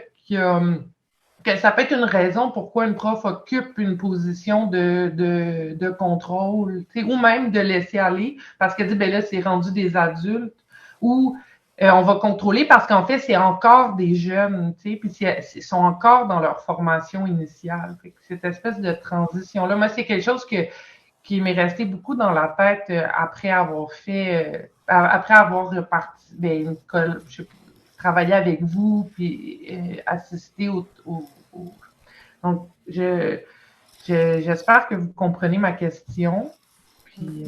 ça peut être une raison pourquoi une prof occupe une position de contrôle, ou même de laisser aller, parce qu'elle dit, là, c'est rendu des adultes, ou on va contrôler parce qu'en fait, c'est encore des jeunes, puis ils sont encore dans leur formation initiale. Cette espèce de transition-là, moi, c'est quelque chose qui m'est resté beaucoup dans la tête après avoir travaillé avec vous, puis assister Donc, j'espère que vous comprenez ma question. Puis,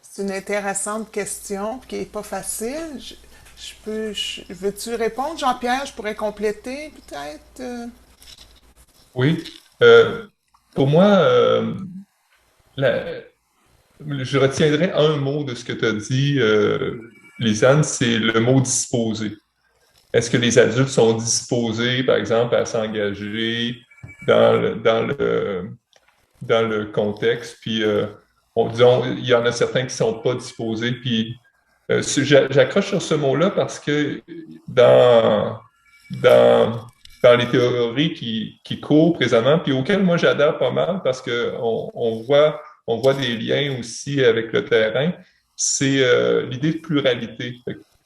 c'est une intéressante question qui n'est pas facile. Veux-tu répondre, Jean-Pierre? Je pourrais compléter, peut-être? Oui. Pour moi, je retiendrai un mot de ce que tu as dit, Lisanne, c'est le mot « disposer ». Est-ce que les adultes sont disposés, par exemple, à s'engager dans le contexte? Puis, disons, il y en a certains qui ne sont pas disposés. Puis, j'accroche sur ce mot-là parce que dans les théories qui courent présentement, puis auxquelles moi j'adhère pas mal parce qu'on voit des liens aussi avec le terrain, c'est l'idée de pluralité.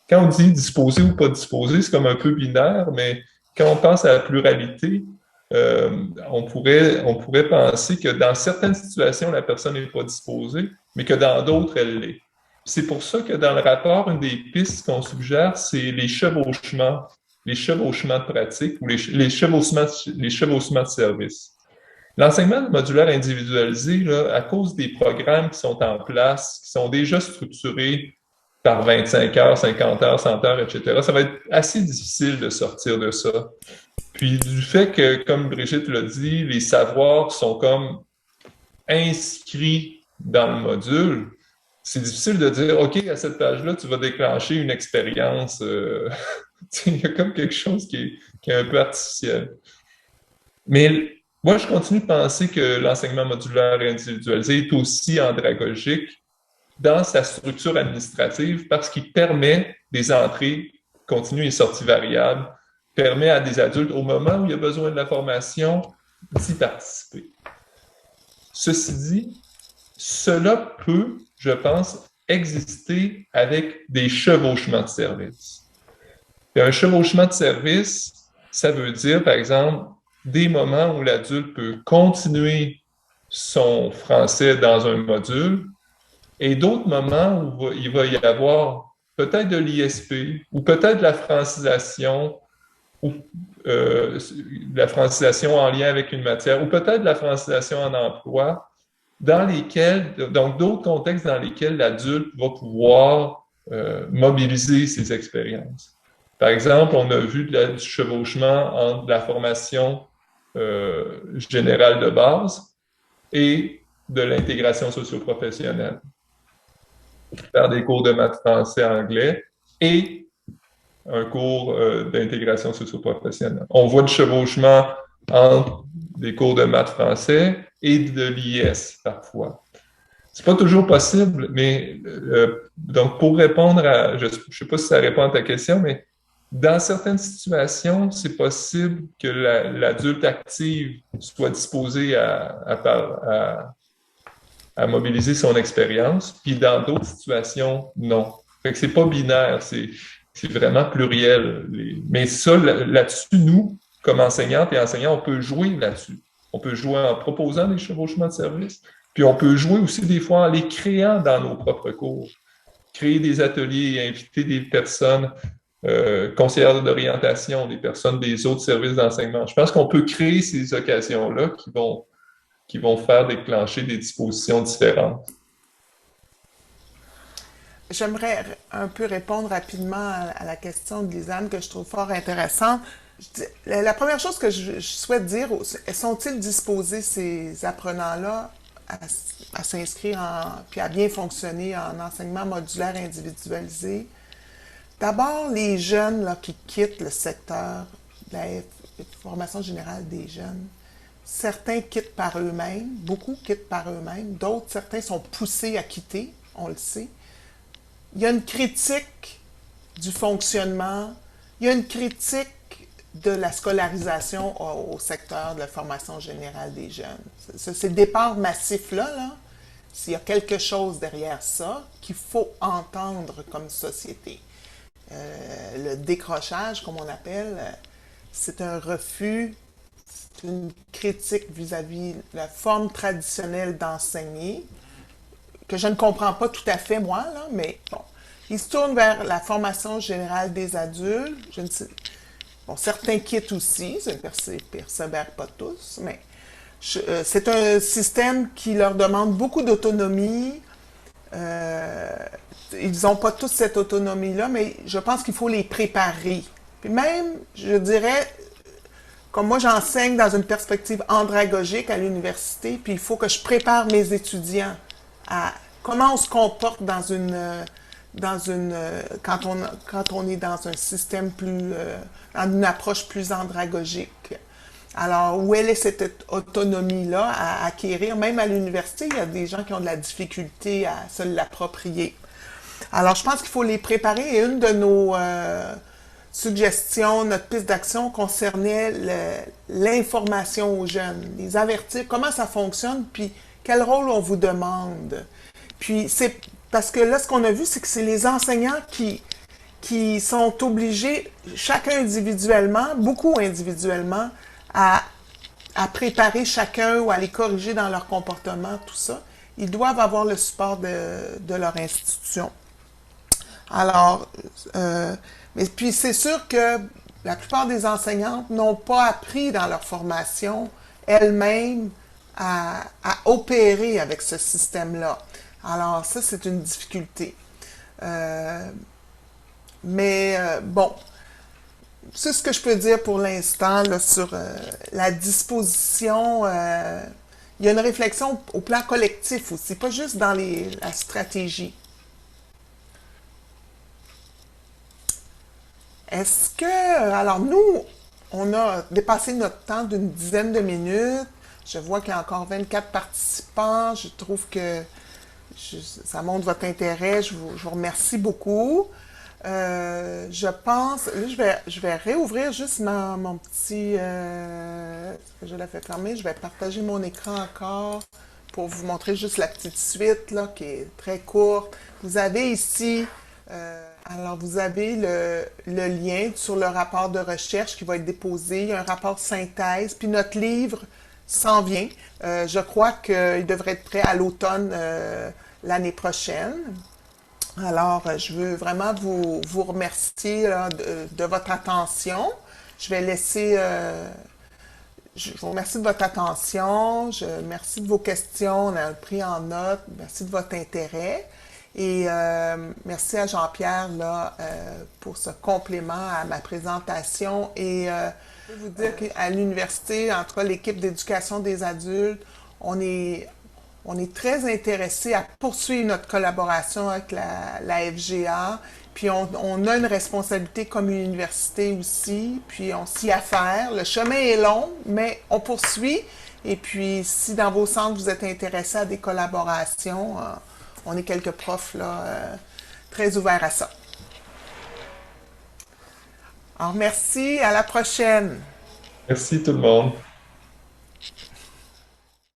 Quand on dit disposer ou pas disposer, c'est comme un peu binaire, mais quand on pense à la pluralité, on pourrait penser que dans certaines situations, la personne n'est pas disposée, mais que dans d'autres, elle l'est. C'est pour ça que dans le rapport, une des pistes qu'on suggère, c'est les chevauchements de pratique ou les chevauchements de service. L'enseignement modulaire individualisé, là, à cause des programmes qui sont en place, qui sont déjà structurés par 25 heures, 50 heures, 100 heures, etc., ça va être assez difficile de sortir de ça. Puis du fait que, comme Brigitte l'a dit, les savoirs sont comme inscrits dans le module, c'est difficile de dire, OK, à cette page-là, tu vas déclencher une expérience. Il y a comme quelque chose qui est un peu artificiel. Mais moi, je continue de penser que l'enseignement modulaire et individualisé est aussi andragogique dans sa structure administrative parce qu'il permet des entrées continues et sorties variables, permet à des adultes, au moment où il y a besoin de la formation, d'y participer. Ceci dit, cela peut, je pense, exister avec des chevauchements de services. Et un chevauchement de service, ça veut dire, par exemple, des moments où l'adulte peut continuer son français dans un module et d'autres moments où il va y avoir peut-être de l'ISP ou peut-être de la francisation ou la francisation en lien avec une matière ou peut-être de la francisation en emploi dans lesquels, donc d'autres contextes dans lesquels l'adulte va pouvoir mobiliser ses expériences. Par exemple, on a vu du chevauchement entre la formation générale de base et de l'intégration socio-professionnelle. Faire des cours de maths français anglais et un cours d'intégration socio-professionnelle. On voit du chevauchement entre des cours de maths français et de l'IS parfois. C'est pas toujours possible, mais donc pour répondre à, je sais pas si ça répond à ta question, mais dans certaines situations, c'est possible que l'adulte actif soit disposé à mobiliser son expérience, puis dans d'autres situations, non. Fait que c'est pas binaire, c'est vraiment pluriel. Mais ça, là-dessus, nous, comme enseignantes et enseignants, on peut jouer là-dessus. On peut jouer en proposant des chevauchements de services, puis on peut jouer aussi des fois en les créant dans nos propres cours. Créer des ateliers et inviter des personnes conseillères d'orientation, des personnes des autres services d'enseignement. Je pense qu'on peut créer ces occasions-là qui vont faire déclencher des dispositions différentes. J'aimerais un peu répondre rapidement à la question de Lisanne que je trouve fort intéressante. La première chose que je souhaite dire, sont-ils disposés, ces apprenants-là, à s'inscrire puis à bien fonctionner en enseignement modulaire individualisé? D'abord, les jeunes là, qui quittent le secteur de la formation générale des jeunes, certains quittent par eux-mêmes, beaucoup quittent par eux-mêmes, d'autres, certains sont poussés à quitter, on le sait. Il y a une critique du fonctionnement, il y a une critique de la scolarisation au secteur de la formation générale des jeunes. Ces départs massifs-là, s'il y a quelque chose derrière ça qu'il faut entendre comme société. Le décrochage, comme on appelle, c'est un refus, c'est une critique vis-à-vis de la forme traditionnelle d'enseigner, que je ne comprends pas tout à fait, moi, là, mais bon. Ils se tournent vers la formation générale des adultes. Je ne sais, bon, certains quittent aussi, ça ne persévère pas tous, mais c'est un système qui leur demande beaucoup d'autonomie. Ils n'ont pas tous cette autonomie-là, mais je pense qu'il faut les préparer. Puis même, je dirais, comme moi j'enseigne dans une perspective andragogique à l'université, puis il faut que je prépare mes étudiants à comment on se comporte quand on est dans un système plus, dans une approche plus andragogique. Alors, où est cette autonomie-là à acquérir? Même à l'université, il y a des gens qui ont de la difficulté à se l'approprier. Alors, je pense qu'il faut les préparer. Et une de nos suggestions, notre piste d'action concernait l'information aux jeunes, les avertir, comment ça fonctionne, puis quel rôle on vous demande. Puis, c'est parce que là, ce qu'on a vu, c'est que c'est les enseignants qui sont obligés, chacun individuellement, beaucoup individuellement, à préparer chacun ou à les corriger dans leur comportement, tout ça. Ils doivent avoir le support de leur institution. Alors, mais puis c'est sûr que la plupart des enseignantes n'ont pas appris dans leur formation elles-mêmes à opérer avec ce système-là. Alors ça, c'est une difficulté. Bon, c'est ce que je peux dire pour l'instant là, sur la disposition. Il y a une réflexion au plan collectif aussi, pas juste dans la stratégie. Est-ce que... Alors nous, on a dépassé notre temps d'une dizaine de minutes. Je vois qu'il y a encore 24 participants. Je trouve que ça montre votre intérêt. Je vous remercie beaucoup. Je pense... Là, je vais réouvrir juste mon petit... je l'ai fait fermer. Je vais partager mon écran encore pour vous montrer juste la petite suite là, qui est très courte. Vous avez ici... alors, vous avez le lien sur le rapport de recherche qui va être déposé. Il y a un rapport de synthèse, puis notre livre s'en vient. Je crois qu'il devrait être prêt à l'automne l'année prochaine. Alors, je veux vraiment vous remercier là, de votre attention. Je vais laisser... je vous remercie de votre attention. Merci de vos questions. On a pris en note. Merci de votre intérêt. Et merci à Jean-Pierre là, pour ce complément à ma présentation. Et je peux vous dire qu'à l'université, en tout cas l'équipe d'éducation des adultes, on est très intéressé à poursuivre notre collaboration avec la FGA. Puis on a une responsabilité comme université aussi, puis on s'y affaire. Le chemin est long, mais on poursuit. Et puis si dans vos centres vous êtes intéressés à des collaborations, on est quelques profs là, très ouverts à ça. Alors merci, à la prochaine. Merci tout le monde.